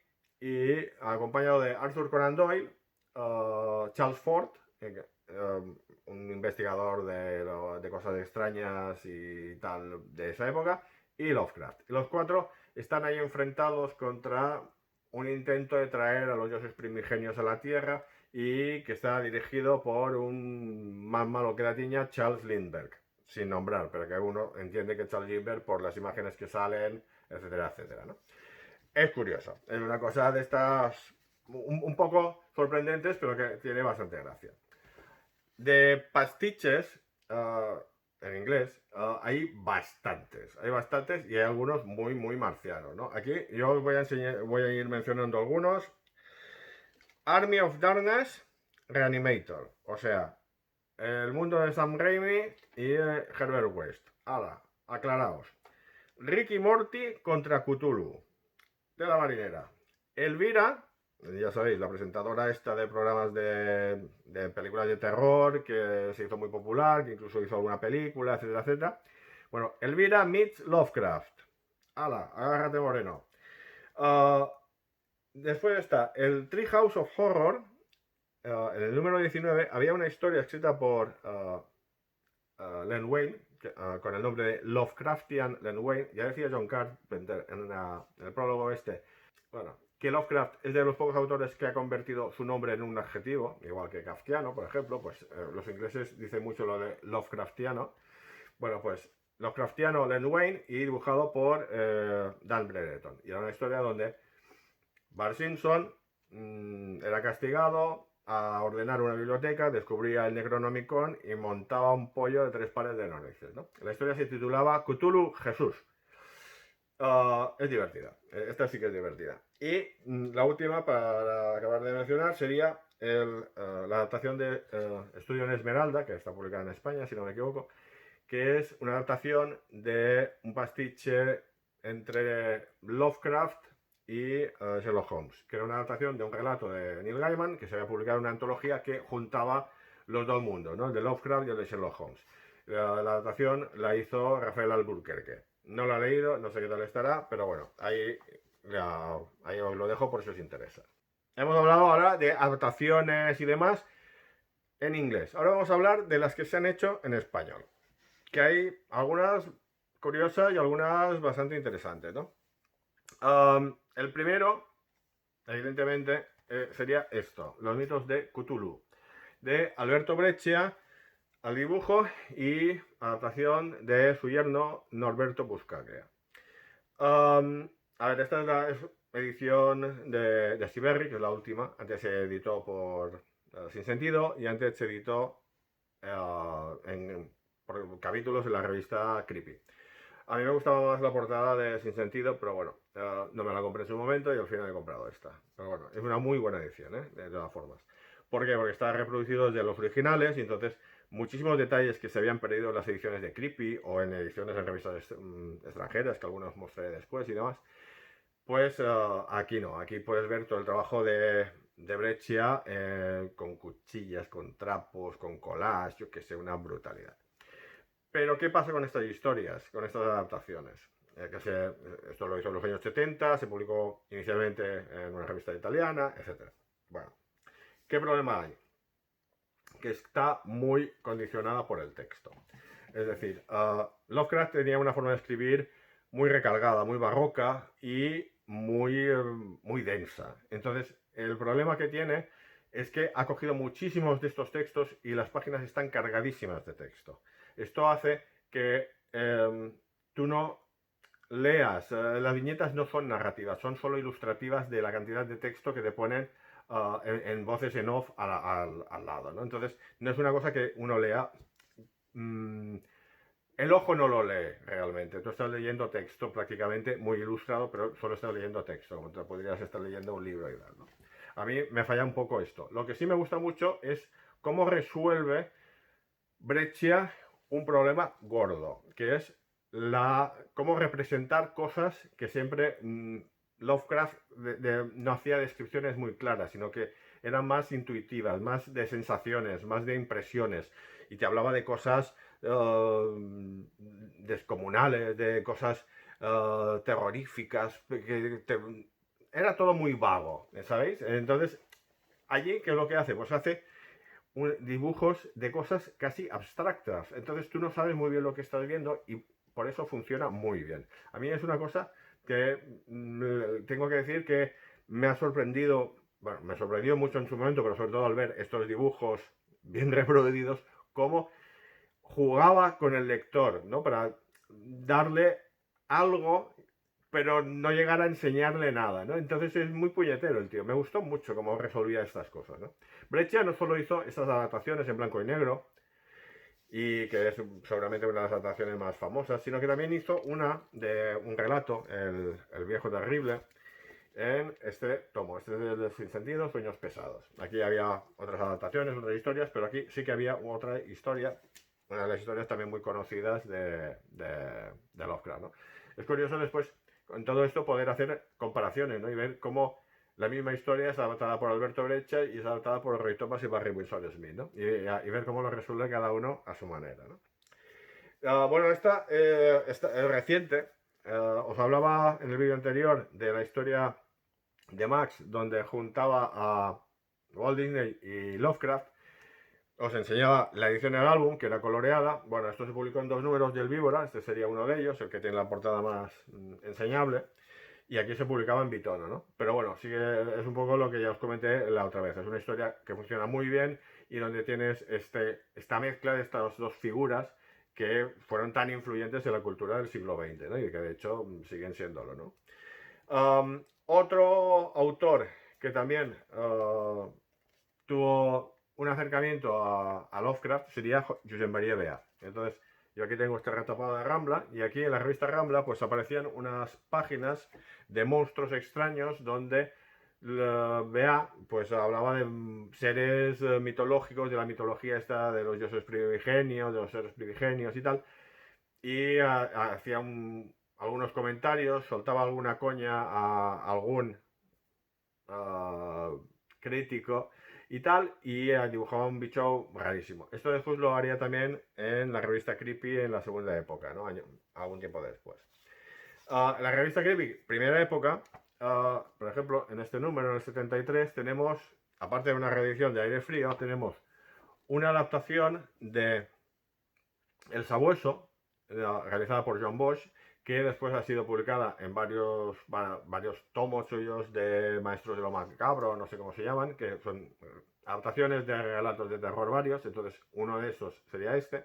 y acompañado de Arthur Conan Doyle, Charles Ford, un investigador de cosas extrañas y tal de esa época, y Lovecraft. Los cuatro están ahí enfrentados contra un intento de traer a los dioses primigenios a la Tierra y que está dirigido por un más malo que la tiña, Charles Lindbergh, sin nombrar, pero que uno entiende que Charles Lindbergh por las imágenes que salen, etcétera, etcétera, ¿no? Es curioso, es una cosa de estas un poco sorprendentes, pero que tiene bastante gracia. De pastiches, en inglés, hay bastantes y hay algunos muy, muy marcianos, ¿no? Aquí yo os voy a ir mencionando algunos. Army of Darkness, Reanimator, o sea, el mundo de Sam Raimi y Herbert West. Hala, aclaraos. Rick y Morty contra Cthulhu, de la marinera. Elvira, ya sabéis, la presentadora esta de programas de películas de terror, que se hizo muy popular, que incluso hizo alguna película, etcétera, etcétera. Bueno, Elvira meets Lovecraft. Hala, agárrate moreno. Después está el Treehouse of Horror. En el número 19 había una historia escrita por Len Wein, con el nombre de Lovecraftian Len Wein. Ya decía John Carpenter en el prólogo bueno, que Lovecraft es de los pocos autores que ha convertido su nombre en un adjetivo, igual que kafkiano, por ejemplo. Pues los ingleses dicen mucho lo de Lovecraftiano. Bueno, pues Lovecraftiano Len Wein y dibujado por Dan Brereton. Y era una historia donde Bart Simpson era castigado a ordenar una biblioteca, descubría el Necronomicon y montaba un pollo de 3 pares de narices, ¿no? La historia se titulaba Cthulhu Jesús. Es divertida, esta sí que es divertida. Y la última, para acabar de mencionar, sería la adaptación de Estudio en Esmeralda, que está publicada en España, si no me equivoco, que es una adaptación de un pastiche entre Lovecraft y Sherlock Holmes, que era una adaptación de un relato de Neil Gaiman que se había publicado en una antología que juntaba los dos mundos, ¿no? El de Lovecraft y el de Sherlock Holmes. La adaptación la hizo Rafael Alburquerque. No la he leído, no sé qué tal estará, pero bueno, ahí os lo dejo por si os interesa. Hemos hablado ahora de adaptaciones y demás en inglés. Ahora vamos a hablar de las que se han hecho en español, que hay algunas curiosas y algunas bastante interesantes, ¿no? El primero, evidentemente, sería esto, Los mitos de Cthulhu, de Alberto Breccia, al dibujo y adaptación de su yerno Norberto Buscaglia. A ver, esta es la edición de Stiberri, que es la última. Antes se editó por Sin Sentido y antes se editó por capítulos en la revista Creepy. A mí me gustaba más la portada de Sin Sentido, pero bueno, no me la compré en su momento y al final he comprado esta. Pero bueno, es una muy buena edición, de todas formas. ¿Por qué? Porque está reproducido desde los originales y entonces muchísimos detalles que se habían perdido en las ediciones de Creepy o en ediciones en revistas extranjeras, que algunos mostré después y demás, pues aquí no. Aquí puedes ver todo el trabajo de Breccia con cuchillas, con trapos, con collage, yo que sé, una brutalidad. Pero ¿qué pasa con estas historias, con estas adaptaciones? Esto lo hizo en los años 70, se publicó inicialmente en una revista italiana, etc. Bueno, ¿qué problema hay? Que está muy condicionada por el texto. Es decir, Lovecraft tenía una forma de escribir muy recargada, muy barroca y muy densa. Entonces, el problema que tiene es que ha cogido muchísimos de estos textos y las páginas están cargadísimas de texto. Esto hace que tú no leas, las viñetas no son narrativas, son solo ilustrativas de la cantidad de texto que te ponen en voces en off al lado, ¿no? Entonces, no es una cosa que uno lea. El ojo no lo lee realmente. Tú estás leyendo texto prácticamente muy ilustrado, pero solo estás leyendo texto, como te podrías estar leyendo un libro y tal, ¿no? A mí me falla un poco esto. Lo que sí me gusta mucho es cómo resuelve Breccia un problema gordo, que es cómo representar cosas que siempre Lovecraft no hacía descripciones muy claras, sino que eran más intuitivas, más de sensaciones, más de impresiones, y te hablaba de cosas descomunales, de cosas terroríficas, era todo muy vago, ¿sabéis? Entonces, allí, ¿qué es lo que hace? Pues hace dibujos de cosas casi abstractas. Entonces tú no sabes muy bien lo que estás viendo y por eso funciona muy bien. A mí es una cosa que tengo que decir que me ha sorprendido, bueno, me sorprendió mucho en su momento, pero sobre todo al ver estos dibujos bien reproducidos, cómo jugaba con el lector, ¿no? Para darle algo, pero no llegar a enseñarle nada, ¿no? Entonces es muy puñetero el tío. Me gustó mucho cómo resolvía estas cosas, ¿no? Breccia no solo hizo estas adaptaciones en blanco y negro, y que es seguramente una de las adaptaciones más famosas, sino que también hizo una de un relato, El viejo terrible, en este tomo. Este es el Sin Sentido, Sueños Pesados. Aquí había otras adaptaciones, otras historias, pero aquí sí que había otra historia, una de las historias también muy conocidas de Lovecraft, ¿no? Es curioso después, con todo esto, poder hacer comparaciones, ¿no? Y ver cómo la misma historia es adaptada por Alberto Breccia y es adaptada por Roy Thomas y Barry Windsor Smith, ¿no? Y ver cómo lo resuelve cada uno a su manera, ¿no? Bueno, esta es reciente. Os hablaba en el vídeo anterior de la historia de Max, donde juntaba a Walt Disney y Lovecraft. Os enseñaba la edición del álbum, que era coloreada. Bueno, esto se publicó en 2 números del Víbora. Este sería uno de ellos, el que tiene la portada más enseñable. Y aquí se publicaba en bitono, ¿no? Pero bueno, sí que es un poco lo que ya os comenté la otra vez. Es una historia que funciona muy bien y donde tienes esta mezcla de estas dos figuras que fueron tan influyentes en la cultura del siglo XX, ¿no? Y que de hecho siguen siéndolo, ¿no? Otro autor que también tuvo un acercamiento a Lovecraft sería Josep Maria Bea. Entonces, yo aquí tengo este retapado de Rambla y aquí en la revista Rambla pues aparecían unas páginas de monstruos extraños donde Bea pues hablaba de seres mitológicos, de la mitología esta de los dioses primigenios, de los seres primigenios y tal, y hacía algunos comentarios, soltaba alguna coña a algún crítico y tal, y dibujaba un bicho rarísimo. Esto después lo haría también en la revista Creepy en la segunda época, ¿no? Algún tiempo después. La revista Creepy, primera época, por ejemplo, en este número, en el 73, tenemos, aparte de una reedición de Aire Frío, tenemos una adaptación de El Sabueso, realizada por John Bosch, que después ha sido publicada en varios tomos suyos de Maestros de lo Macabro, no sé cómo se llaman, que son adaptaciones de relatos de terror varios. Entonces uno de esos sería este.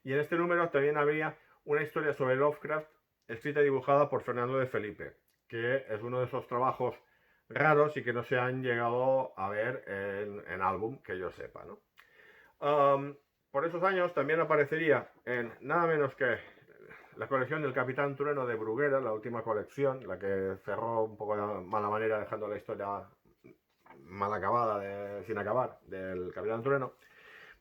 Y en este número también habría una historia sobre Lovecraft escrita y dibujada por Fernando de Felipe, que es uno de esos trabajos raros y que no se han llegado a ver en álbum, que yo sepa, ¿no? Por esos años también aparecería en nada menos que la colección del Capitán Trueno de Bruguera, la última colección, la que cerró un poco de mala manera dejando la historia mal acabada, sin acabar, del Capitán Trueno.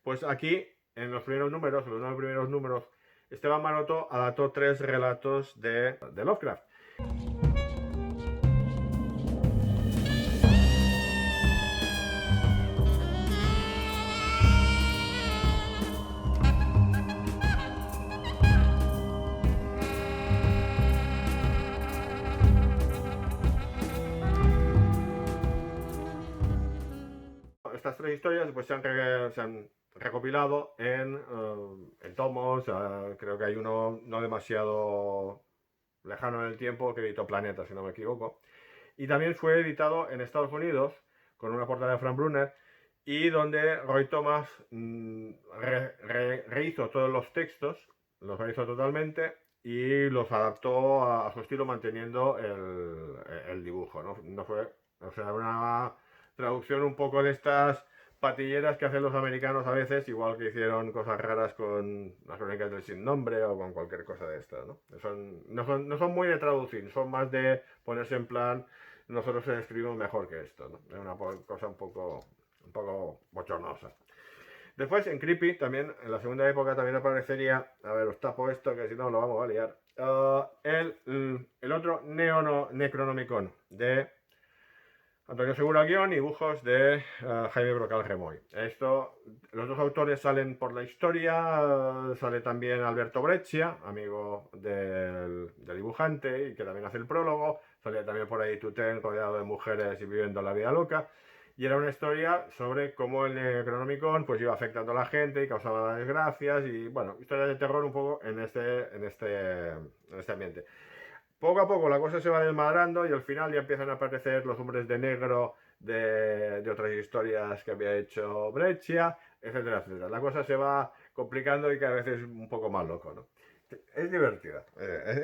Pues aquí, en los primeros números, en los 9 primeros números, Esteban Maroto adaptó 3 relatos de Lovecraft. Estas 3 historias pues se han recopilado en tomos. Creo que hay uno no demasiado lejano en el tiempo que editó Planeta, si no me equivoco. Y también fue editado en Estados Unidos con una portada de Frank Brunner y donde Roy Thomas rehizo todos los textos, los rehizo totalmente y los adaptó a su estilo manteniendo el dibujo, ¿no? No fue, o sea, una traducción un poco de estas patilleras que hacen los americanos a veces, igual que hicieron cosas raras con las crónicas del sin nombre o con cualquier cosa de estas, ¿no? No son muy de traducir, son más de ponerse en plan, nosotros escribimos mejor que esto, ¿no? Es una cosa un poco bochornosa. Después en Creepy, también en la segunda época también aparecería, a ver, os tapo esto que si no lo vamos a liar, el otro Necronomicon de Antonio Segura guión y dibujos de Jaime Brocal Remoy. Los dos autores salen por la historia, sale también Alberto Breccia, amigo del dibujante y que también hace el prólogo, sale también por ahí Tutén rodeado de mujeres y viviendo la vida loca. Y era una historia sobre cómo el Necronomicon pues iba afectando a la gente y causaba desgracias y bueno, historia de terror un poco en este ambiente. Poco a poco la cosa se va desmadrando y al final ya empiezan a aparecer los hombres de negro de otras historias que había hecho Breccia, etcétera, etcétera. La cosa se va complicando y cada vez es un poco más loco, ¿no? Es divertida.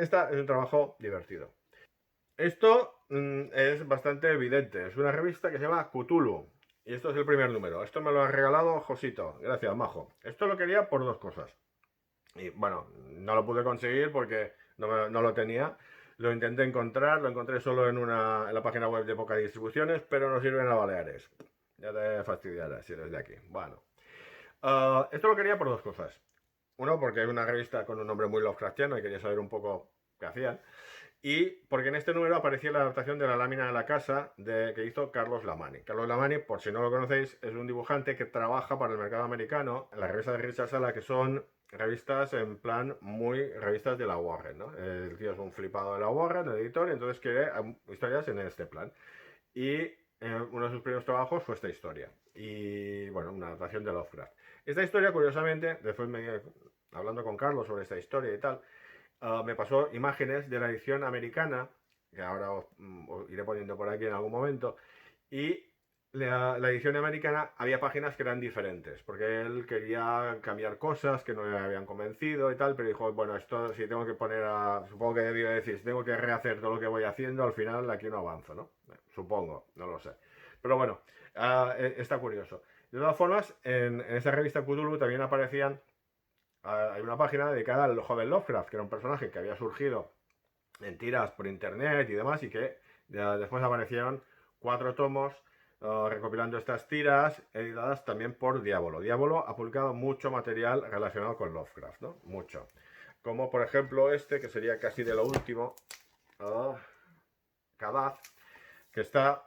Esta es un trabajo divertido. Esto es bastante evidente. Es una revista que se llama Cthulhu. Y esto es el primer número. Esto me lo ha regalado Josito. Gracias, majo. Esto lo quería por dos cosas. Y bueno, no lo pude conseguir porque no lo tenía. Lo intenté encontrar, lo encontré solo en la página web de Poca Distribuciones, pero no sirven a Baleares. Ya te fastidiarás si eres de aquí. Bueno, esto lo quería por dos cosas. Uno, porque es una revista con un nombre muy Lovecraftiano y quería saber un poco qué hacían. Y porque en este número aparecía la adaptación de La lámina de la casa que hizo Carlos Lamani. Carlos Lamani, por si no lo conocéis, es un dibujante que trabaja para el mercado americano en las revistas de Richard Sala, que son revistas en plan muy revistas de la Warren, ¿no? El tío es un flipado de la Warren, el editor, y entonces quiere historias en este plan. Y uno de sus primeros trabajos fue esta historia. Y bueno, una adaptación de Lovecraft. Esta historia, curiosamente, después hablando con Carlos sobre esta historia y tal, me pasó imágenes de la edición americana, que ahora os iré poniendo por aquí en algún momento, y la edición americana había páginas que eran diferentes, porque él quería cambiar cosas que no le habían convencido y tal, pero dijo, bueno, esto si tengo que supongo que debió decir, si tengo que rehacer todo lo que voy haciendo, al final aquí no avanzo, ¿no? Supongo, no lo sé. Pero bueno, está curioso. De todas formas, en esa revista Cthulhu también aparecían hay una página dedicada al joven Lovecraft, que era un personaje que había surgido en tiras por internet y demás, y que después aparecieron 4 tomos recopilando estas tiras, editadas también por Diabolo. Diabolo ha publicado mucho material relacionado con Lovecraft, ¿no? Mucho. Como por ejemplo este, que sería casi de lo último, Kadaz, que está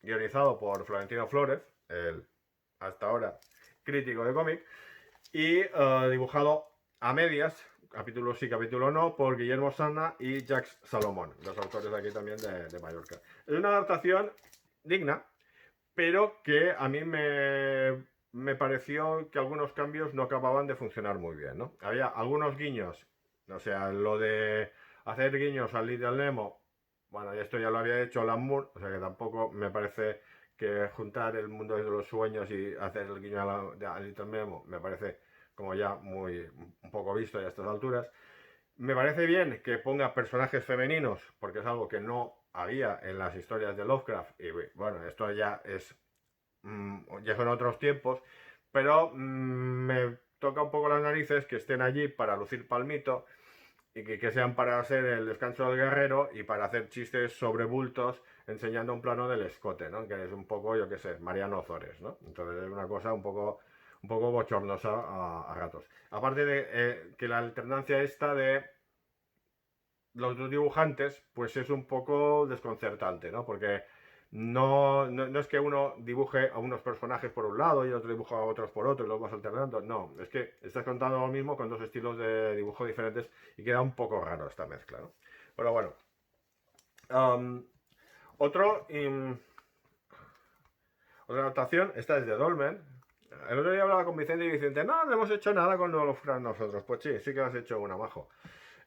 guionizado por Florentino Flores, el hasta ahora crítico de cómic, y dibujado a medias, capítulo sí, capítulo no, por Guillermo Sanna y Jacques Salomón, los autores de aquí también de Mallorca. Es una adaptación digna, pero que a mí me pareció que algunos cambios no acababan de funcionar muy bien, ¿no? Había algunos guiños, o sea, lo de hacer guiños al Little Nemo, bueno, esto ya lo había hecho Alan Moore, o sea que tampoco me parece que juntar el mundo de los sueños y hacer el guiño a Little Nemo me parece como ya un poco visto ya a estas alturas. Me parece bien que ponga personajes femeninos, porque es algo que no había en las historias de Lovecraft. Y bueno, esto ya son otros tiempos, pero me toca un poco las narices que estén allí para lucir palmito y que sean para ser el descanso del guerrero y para hacer chistes sobre bultos enseñando un plano del escote, ¿no? Que es un poco, yo qué sé, Mariano Ozores, ¿no? Entonces es una cosa un poco bochornosa a ratos. Aparte de que la alternancia esta de los dos dibujantes, pues es un poco desconcertante, ¿no? Porque no es que uno dibuje a unos personajes por un lado y el otro dibuja a otros por otro y luego vas alternando. No, es que estás contando lo mismo con dos estilos de dibujo diferentes y queda un poco raro esta mezcla, ¿no? Pero bueno. Otra adaptación, esta es de Dolmen, El otro día hablaba con Vicente y Vicente, no hemos hecho nada con Lovecraft nosotros. Pues sí, sí que has hecho una, majo.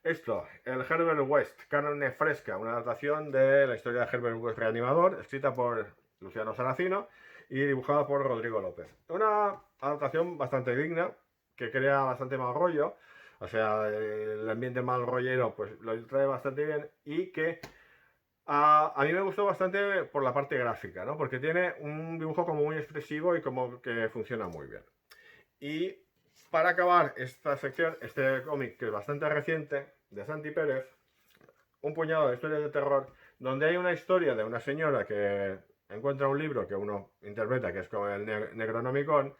Esto, el Herbert West, Carne Fresca, una adaptación de la historia de Herbert West Reanimador, escrita por Luciano Saracino y dibujada por Rodrigo López. Una adaptación bastante digna, que crea bastante mal rollo, o sea, el ambiente mal rollero pues lo trae bastante bien y que a mí me gustó bastante por la parte gráfica, ¿no? Porque tiene un dibujo como muy expresivo y como que funciona muy bien. Y para acabar esta sección, este cómic que es bastante reciente, de Santi Pérez, un puñado de historias de terror, donde hay una historia de una señora que encuentra un libro que uno interpreta que es como el Necronomicon,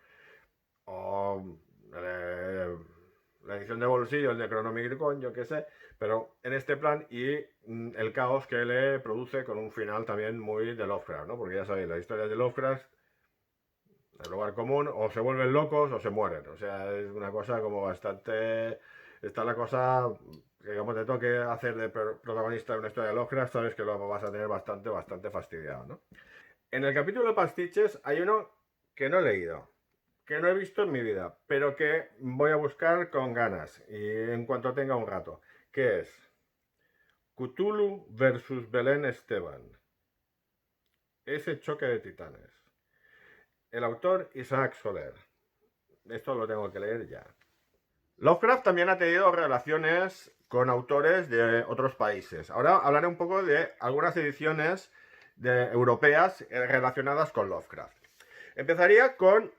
o la edición de bolsillo, el Necronomicon, yo qué sé, pero en este plan y el caos que le produce con un final también muy de Lovecraft, ¿no? Porque ya sabéis, las historias de Lovecraft, el lugar común, o se vuelven locos o se mueren. O sea, es una cosa como bastante... Está la cosa que como te toque hacer de protagonista de una historia de Lovecraft, sabes que lo vas a tener bastante fastidiado, ¿no? En el capítulo de pastiches hay uno que no he leído, que no he visto en mi vida, pero que voy a buscar con ganas y en cuanto tenga un rato, que es Cthulhu versus Belén Esteban. Ese choque de titanes. El autor Isaac Soler. Esto lo tengo que leer ya. Lovecraft también ha tenido relaciones con autores de otros países. Ahora hablaré un poco de algunas ediciones europeas relacionadas con Lovecraft. Empezaría con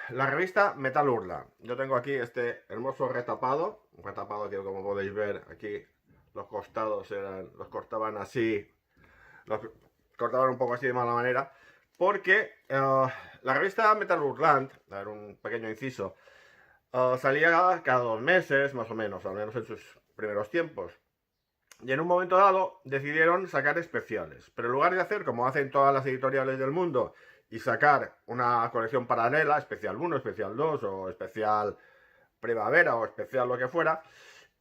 la revista Metal Hurla. Yo tengo aquí este hermoso retapado, un retapado que como podéis ver aquí los costados los cortaban así, los cortaban un poco así de mala manera, porque la revista Metal Hurland, a ver un pequeño inciso, salía cada 2 meses, más o menos en sus primeros tiempos. Y en un momento dado decidieron sacar especiales. Pero en lugar de hacer como hacen todas las editoriales del mundo y sacar una colección paralela, especial 1, especial 2 o especial primavera o especial lo que fuera,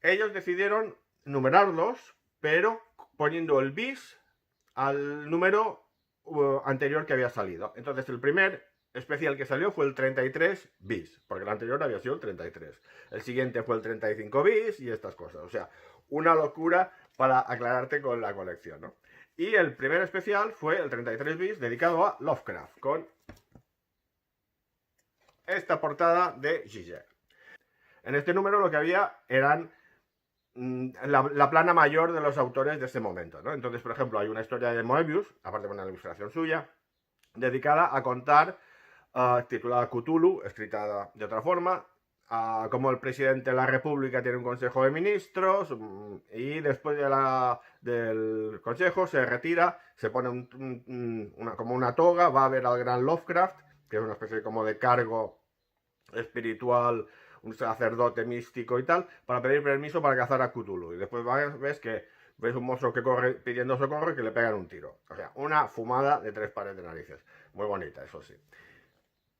ellos decidieron numerarlos, pero poniendo el bis al número anterior que había salido. Entonces el primer especial que salió fue el 33 bis, porque el anterior había sido el 33. El siguiente fue el 35 bis y estas cosas. O sea, una locura para aclararte con la colección, ¿no? Y el primer especial fue el 33 bis dedicado a Lovecraft, con esta portada de Giger. En este número lo que había eran la plana mayor de los autores de ese momento, ¿no? Entonces, por ejemplo, hay una historia de Moebius, aparte de una ilustración suya, dedicada a contar, titulada Cthulhu, escrita de otra forma, como el presidente de la República tiene un consejo de ministros y después del consejo se retira, se pone como una toga, va a ver al gran Lovecraft, que es una especie como de cargo espiritual, un sacerdote místico y tal, para pedir permiso para cazar a Cthulhu. Y después ves un monstruo que corre pidiendo socorro y que le pegan un tiro. O sea, una fumada de 3 pares de narices. Muy bonita, eso sí.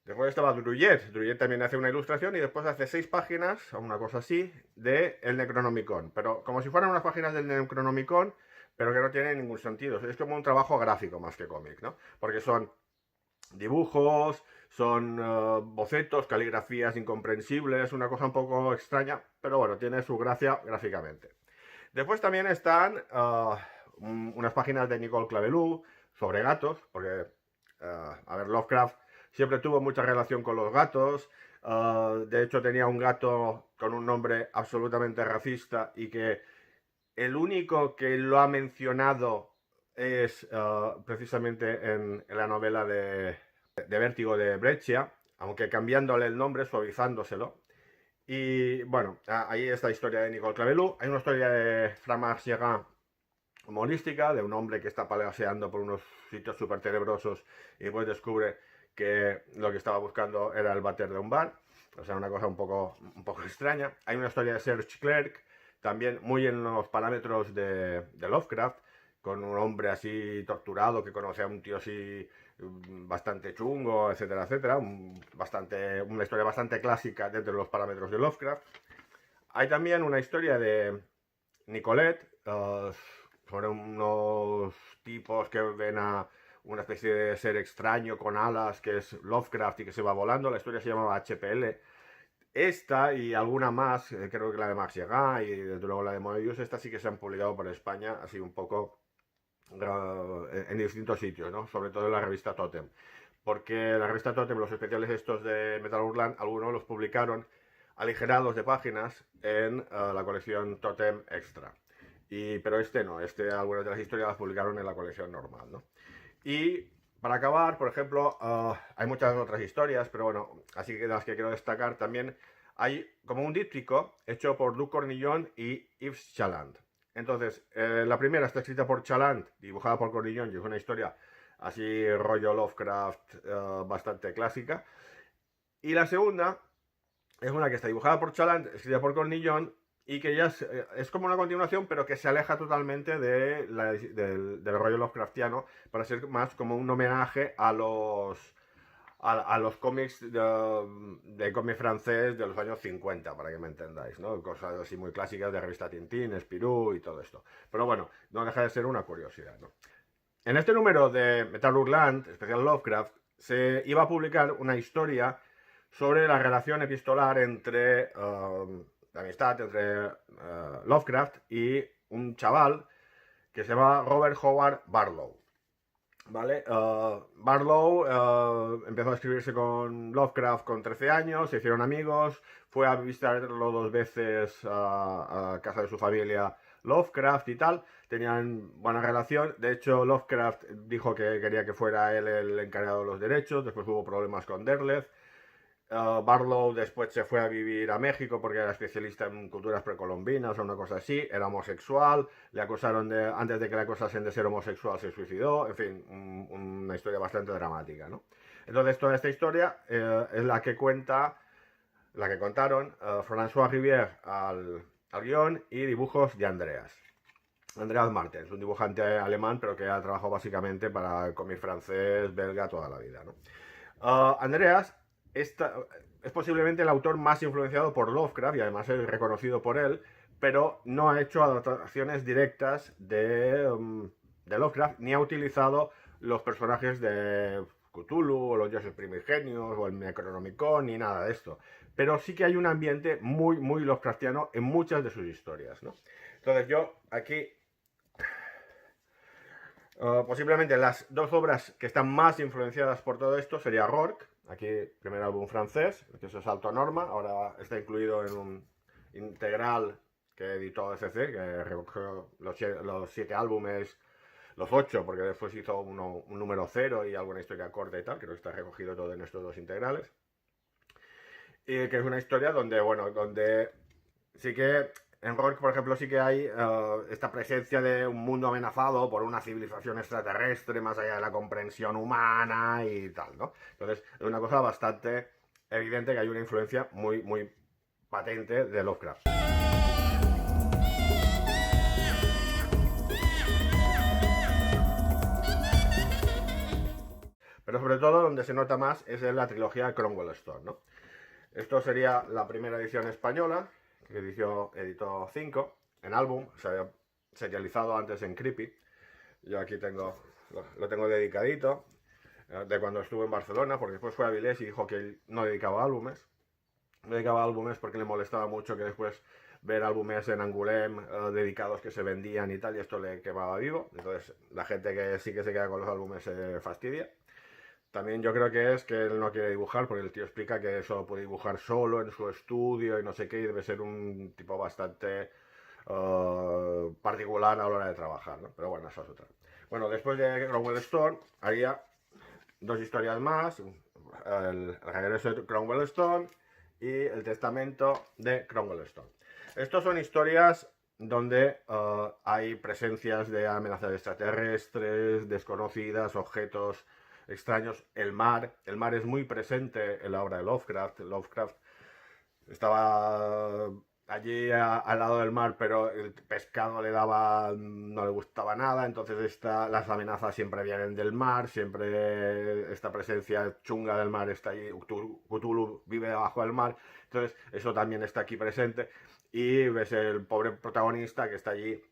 Después estaba Druyet. Druyet también hace una ilustración y después hace 6 páginas, o una cosa así, de el Necronomicon. Pero como si fueran unas páginas del Necronomicon, pero que no tienen ningún sentido. Es como un trabajo gráfico más que cómic, ¿no? Porque son dibujos, son bocetos, caligrafías incomprensibles, una cosa un poco extraña, pero bueno, tiene su gracia gráficamente. Después también están unas páginas de Nicole Clavelou sobre gatos, porque, a ver, Lovecraft siempre tuvo mucha relación con los gatos. De hecho, tenía un gato con un nombre absolutamente racista y que el único que lo ha mencionado es precisamente en la novela de Vértigo de Breccia, aunque cambiándole el nombre, suavizándoselo. Y bueno, ahí está la historia de Nicole Clavelou. Hay una historia de Frank Marchierin humorística, de un hombre que está paseando por unos sitios súper tenebrosos y después descubre que lo que estaba buscando era el váter de un bar. O sea, una cosa un poco extraña. Hay una historia de Serge Clerc, también muy en los parámetros de Lovecraft, con un hombre así torturado que conoce a un tío así bastante chungo, etcétera, etcétera. Una historia bastante clásica dentro de los parámetros de Lovecraft. Hay también una historia de Nicolette, sobre unos tipos que ven a una especie de ser extraño con alas que es Lovecraft y que se va volando. La historia se llamaba HPL. Esta y alguna más, creo que la de Max Yagá y desde luego la de Moebius, estas sí que se han publicado por España, así un poco en distintos sitios, ¿no? Sobre todo en la revista Totem. Porque la revista Totem, los especiales estos de Metal Urland, algunos los publicaron aligerados de páginas en la colección Totem Extra. Pero este no, algunas de las historias las publicaron en la colección normal, ¿no? Y para acabar, por ejemplo, hay muchas otras historias, pero bueno, así que de las que quiero destacar también, hay como un díptico hecho por Doug Cornillon y Yves Chaland. Entonces, la primera está escrita por Chaland, dibujada por Cornillon, y es una historia así rollo Lovecraft bastante clásica. Y la segunda es una que está dibujada por Chaland, escrita por Cornillon, y que ya es como una continuación, pero que se aleja totalmente del rollo Lovecraftiano, para ser más como un homenaje a los cómics de cómic francés de los años 50, para que me entendáis, ¿no? Cosas así muy clásicas de revista Tintín, Spirou y todo esto. Pero bueno, no deja de ser una curiosidad, ¿no? En este número de Metal Urland, especial Lovecraft, se iba a publicar una historia sobre la relación epistolar entre la amistad entre Lovecraft y un chaval que se llama Robert Howard Barlow. ¿Vale? Barlow empezó a escribirse con Lovecraft con 13 años, se hicieron amigos, fue a visitarlo 2 veces a casa de su familia Lovecraft y tal, tenían buena relación. De hecho, Lovecraft dijo que quería que fuera él el encargado de los derechos, después hubo problemas con Derleth. Barlow después se fue a vivir a México porque era especialista en culturas precolombinas o una cosa así, era homosexual, le acusaron antes de que le acusasen de ser homosexual se suicidó, en fin, una historia bastante dramática, ¿no? Entonces toda esta historia es la que contaron François Rivière al guión y dibujos de Andreas Martens, un dibujante alemán pero que ha trabajado básicamente para el cómic francés, belga toda la vida, ¿no? Andreas es posiblemente el autor más influenciado por Lovecraft y además es reconocido por él, pero no ha hecho adaptaciones directas de Lovecraft ni ha utilizado los personajes de Cthulhu o los dioses primigenios o el Necronomicon ni nada de esto. Pero sí que hay un ambiente muy, muy Lovecraftiano en muchas de sus historias, ¿no? Entonces yo aquí posiblemente las 2 obras que están más influenciadas por todo esto sería Rourke, aquí primer álbum francés, que eso es Alto Norma, ahora está incluido en un integral que editó ECC, que recogió los 7 álbumes, los 8, porque después hizo un número 0 y alguna historia corta y tal, creo que está recogido todo en estos 2 integrales. Y que es una historia donde sí que en Rourke, por ejemplo, sí que hay esta presencia de un mundo amenazado por una civilización extraterrestre más allá de la comprensión humana y tal, ¿no? Entonces, es una cosa bastante evidente que hay una influencia muy, muy patente de Lovecraft. Pero sobre todo donde se nota más es en la trilogía Cromwell Stone, ¿no? Esto sería la primera edición española, que editó 5 en álbum, se había serializado antes en Creepy. Yo aquí lo tengo dedicadito, de cuando estuve en Barcelona, porque después fue a Avilés y dijo que él no dedicaba álbumes. No dedicaba álbumes porque le molestaba mucho que después ver álbumes en Angoulême dedicados que se vendían y tal, y esto le quemaba vivo. Entonces la gente que sí que se queda con los álbumes se fastidia. También yo creo que es que él no quiere dibujar, porque el tío explica que solo puede dibujar solo en su estudio y no sé qué, y debe ser un tipo bastante particular a la hora de trabajar, ¿no? Pero bueno, esa es otra. Bueno, después de Cromwell Stone haría 2 historias más, el regreso de Cromwell Stone y el testamento de Cromwell Stone. Estos son historias donde hay presencias de amenazas extraterrestres, desconocidas, objetos extraños. El mar es muy presente en la obra de Lovecraft. Lovecraft estaba allí al lado del mar, pero el pescado no le gustaba nada, entonces las amenazas siempre vienen del mar, siempre esta presencia chunga del mar está allí, Cthulhu vive debajo del mar, entonces eso también está aquí presente, y ves el pobre protagonista que está allí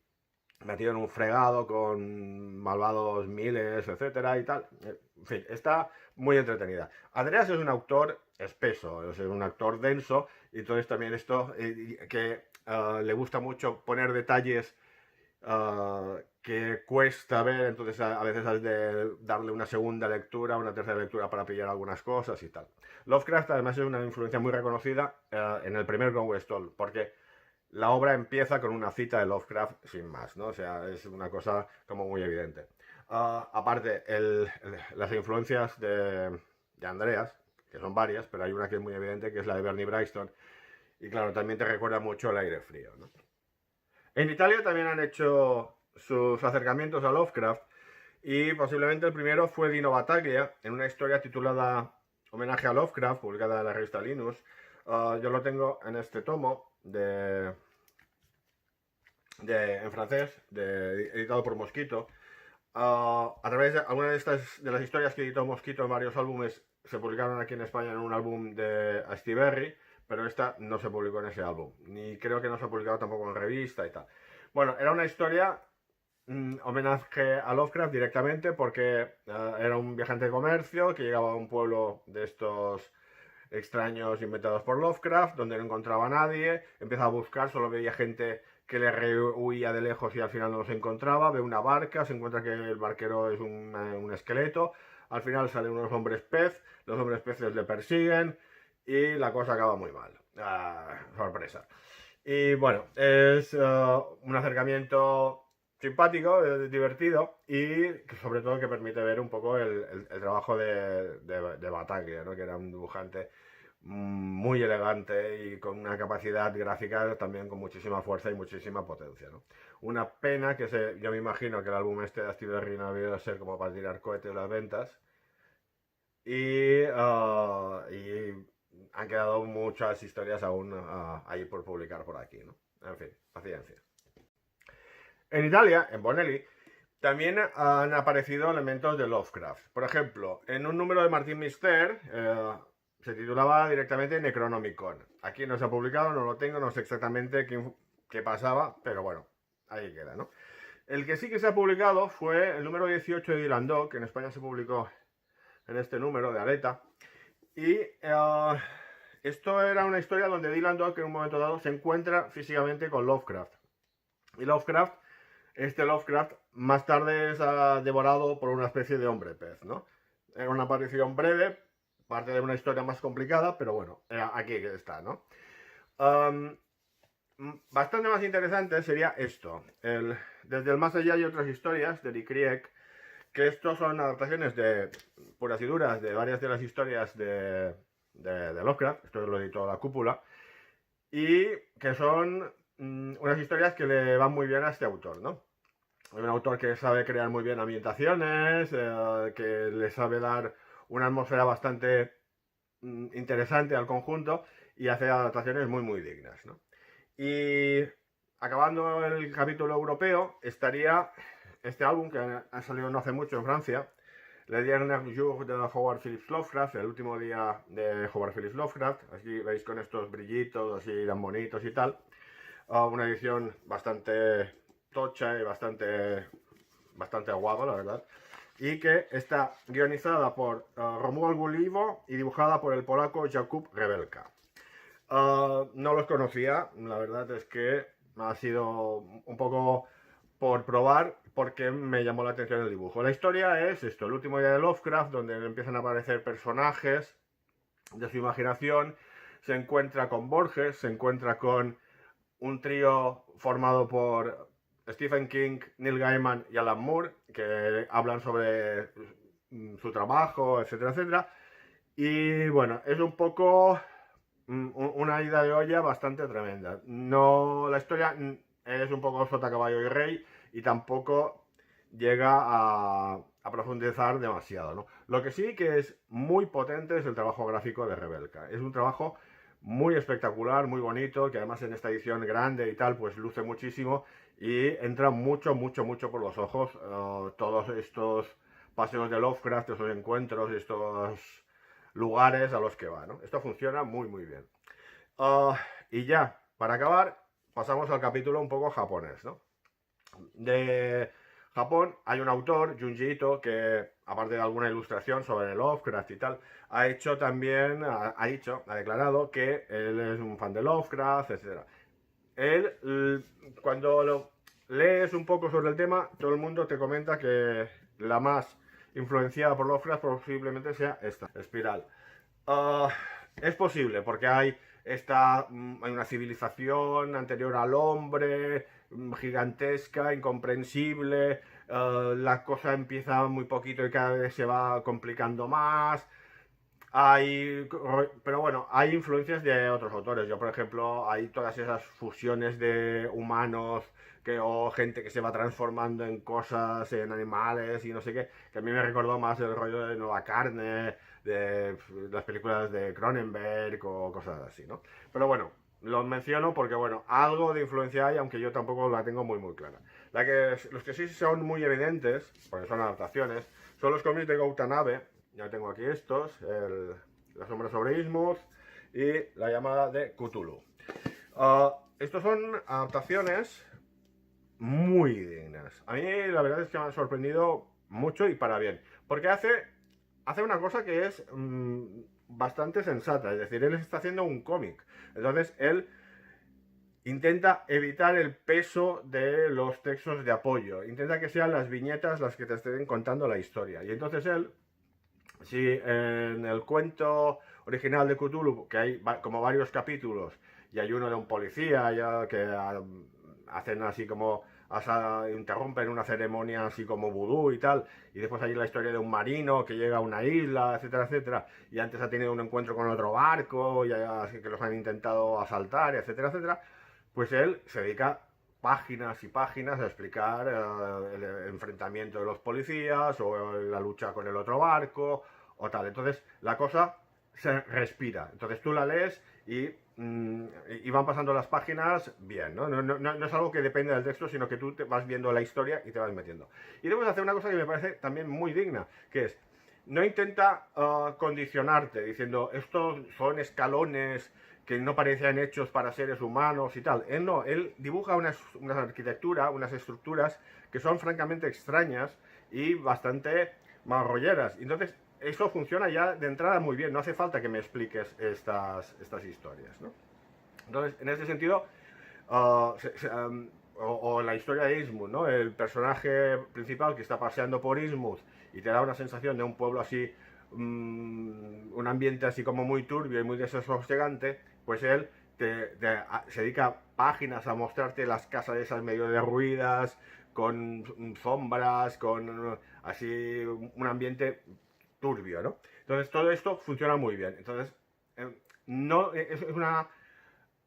metido en un fregado con malvados miles, etcétera y tal. En fin, está muy entretenida. Andreas es un autor espeso, es un actor denso, y entonces también esto que le gusta mucho poner detalles que cuesta ver, entonces a veces has de darle una segunda lectura, una tercera lectura para pillar algunas cosas y tal. Lovecraft además es una influencia muy reconocida en el primer Ground Westall, porque la obra empieza con una cita de Lovecraft sin más, ¿no? O sea, es una cosa como muy evidente. Aparte, las influencias de Andreas, que son varias, pero hay una que es muy evidente, que es la de Bernie Wrightson, y claro, también te recuerda mucho el aire frío, ¿no? En Italia también han hecho sus acercamientos a Lovecraft, y posiblemente el primero fue Dino Battaglia, en una historia titulada Homenaje a Lovecraft, publicada en la revista Linus. Yo lo tengo en este tomo en francés, editado por Mosquito. A través de algunas de las historias que editó Mosquito en varios álbumes se publicaron aquí en España en un álbum de Astiberri, pero esta no se publicó en ese álbum, ni creo que no se ha publicado tampoco en revista y tal. Bueno, era una historia homenaje a Lovecraft directamente porque era un viajante de comercio que llegaba a un pueblo de estos extraños inventados por Lovecraft, donde no encontraba a nadie, empieza a buscar, solo veía gente que le huía de lejos y al final no los encontraba, ve una barca, se encuentra que el barquero es un esqueleto, al final salen unos hombres pez, los hombres peces le persiguen y la cosa acaba muy mal. Sorpresa. Y bueno, es un acercamiento simpático, divertido y sobre todo que permite ver un poco el trabajo de Bataglia, ¿no? Que era un dibujante muy elegante y con una capacidad gráfica también con muchísima fuerza y muchísima potencia, ¿no? Una pena que yo me imagino que el álbum este de Astiberri no había de ser como para tirar cohetes las ventas y han quedado muchas historias aún ahí por publicar por aquí, ¿no? En fin, paciencia. En Italia, en Bonelli, también han aparecido elementos de Lovecraft. Por ejemplo, en un número de Martin Mister se titulaba directamente Necronomicon. Aquí no se ha publicado, no lo tengo, no sé exactamente qué pasaba, pero bueno, ahí queda, ¿no? El que sí que se ha publicado fue el número 18 de Dylan Dog, que en España se publicó en este número de Aleta. Y esto era una historia donde Dylan Dog en un momento dado se encuentra físicamente con Lovecraft. Y Lovecraft más tarde es devorado por una especie de hombre pez, ¿no? Era una aparición breve, parte de una historia más complicada, pero bueno, aquí está, ¿no? Bastante más interesante sería esto. Desde el más allá hay otras historias de Dick Krieg, que estos son adaptaciones puras y duras de varias de las historias de Lovecraft, esto lo editó La Cúpula, y que son unas historias que le van muy bien a este autor, ¿no? Un autor que sabe crear muy bien ambientaciones, que le sabe dar una atmósfera bastante interesante al conjunto y hace adaptaciones muy muy dignas, ¿no? Y acabando el capítulo europeo estaría este álbum que ha salido no hace mucho en Francia, Le Dernier Jour de Howard Phillips Lovecraft, el último día de Howard Phillips Lovecraft. Aquí veis con estos brillitos así tan bonitos y tal. Una edición bastante tocha y bastante guapa, la verdad. Y que está guionizada por Romuald Gulivo y dibujada por el polaco Jakub Rebelka. No los conocía, la verdad es que ha sido un poco por probar porque me llamó la atención el dibujo. La historia es esto, el último día de Lovecraft, donde empiezan a aparecer personajes de su imaginación, se encuentra con Borges, se encuentra con un trío formado por Stephen King, Neil Gaiman y Alan Moore, que hablan sobre su trabajo, etcétera, etcétera. Y bueno, es un poco una ida de olla bastante tremenda. No, la historia es un poco sota, caballo y rey y tampoco llega a profundizar demasiado, ¿no? Lo que sí que es muy potente es el trabajo gráfico de Rebelka. Es un trabajo muy espectacular, muy bonito, que además en esta edición grande y tal, pues luce muchísimo y entra mucho, mucho, mucho por los ojos todos estos paseos de Lovecraft, estos encuentros, estos lugares a los que va, ¿no? Esto funciona muy, muy bien. Y ya, para acabar, pasamos al capítulo un poco japonés, ¿no? de Japón, hay un autor, Junji Ito, que aparte de alguna ilustración sobre Lovecraft y tal, ha hecho también, ha declarado que él es un fan de Lovecraft, etc. Él, cuando lo lees un poco sobre el tema, todo el mundo te comenta que la más influenciada por Lovecraft posiblemente sea esta, Espiral. Uh, es posible, porque hay una civilización anterior al hombre, gigantesca, incomprensible, la cosa empieza muy poquito y cada vez se va complicando más. Pero bueno, hay influencias de otros autores. Yo, por ejemplo, hay todas esas fusiones de humanos o gente que se va transformando en cosas, en animales y no sé qué, que a mí me recordó más el rollo de Nueva Carne, de las películas de Cronenberg o cosas así, ¿no? Pero bueno, los menciono porque, bueno, algo de influencia hay, aunque yo tampoco la tengo muy clara. Los que sí son muy evidentes, porque son adaptaciones, son los cómics de Gautanabe. Ya tengo aquí La sombra sobre Innsmouth y La llamada de Cthulhu. Estos son adaptaciones muy dignas. A mí la verdad es que me han sorprendido mucho y para bien. Porque hace una cosa que es bastante sensata. Es decir, él está haciendo un cómic. Entonces, él intenta evitar el peso de los textos de apoyo. Intenta que sean las viñetas las que te estén contando la historia. Y entonces él, si en el cuento original de Cthulhu, que hay como varios capítulos, y hay uno de un policía ya que hacen así como interrumpen una ceremonia así como vudú y tal, y después hay la historia de un marino que llega a una isla, etcétera, etcétera, y antes ha tenido un encuentro con otro barco, y así que los han intentado asaltar, etcétera, etcétera, pues él se dedica páginas y páginas a explicar el enfrentamiento de los policías o la lucha con el otro barco o tal. Entonces la cosa se respira. Entonces tú la lees y van pasando las páginas bien, ¿no? No es algo que depende del texto, sino que tú te vas viendo la historia y te vas metiendo. Y debes hacer una cosa que me parece también muy digna, que es, no intenta condicionarte diciendo, estos son escalones que no parecían hechos para seres humanos y tal. Él no, él dibuja una arquitectura, unas estructuras que son francamente extrañas y bastante marrolleras. Entonces, eso funciona ya de entrada muy bien, no hace falta que me expliques estas historias, ¿no? Entonces, en ese sentido, o la historia de Innsmouth, ¿no? El personaje principal que está paseando por Innsmouth y te da una sensación de un pueblo así, un ambiente así como muy turbio y muy desasosegante, pues él se dedica páginas a mostrarte las casas esas medio derruidas, con sombras, con así un ambiente turbio, ¿no? Entonces todo esto funciona muy bien. Entonces, no es una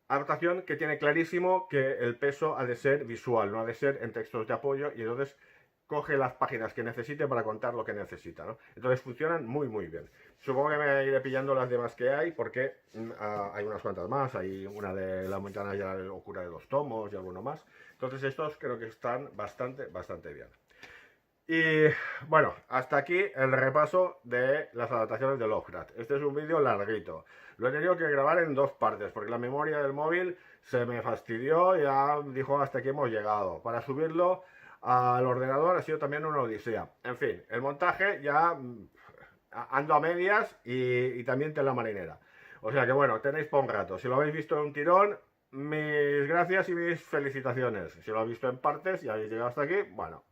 adaptación que tiene clarísimo que el peso ha de ser visual, no ha de ser en textos de apoyo, y entonces coge las páginas que necesite para contar lo que necesita, ¿no? Entonces funcionan muy bien. Supongo que me iré pillando las demás que hay, porque hay unas cuantas más, hay una de La Montana y la locura de los tomos y alguno más. Entonces estos creo que están bastante bien. Y bueno, hasta aquí el repaso de las adaptaciones de Lovecraft. Este es un vídeo larguito. Lo he tenido que grabar en dos partes porque la memoria del móvil se me fastidió y ya dijo hasta aquí hemos llegado. Para subirlo al ordenador ha sido también una odisea. En fin, el montaje ya ando a medias y también tela marinera. O sea que bueno, tenéis para un rato. Si lo habéis visto en un tirón, mis gracias y mis felicitaciones. Si lo habéis visto en partes y habéis llegado hasta aquí, bueno,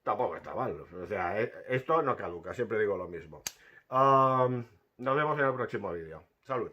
tampoco está mal. O sea, esto no caduca, siempre digo lo mismo. Nos vemos en el próximo vídeo. Salud.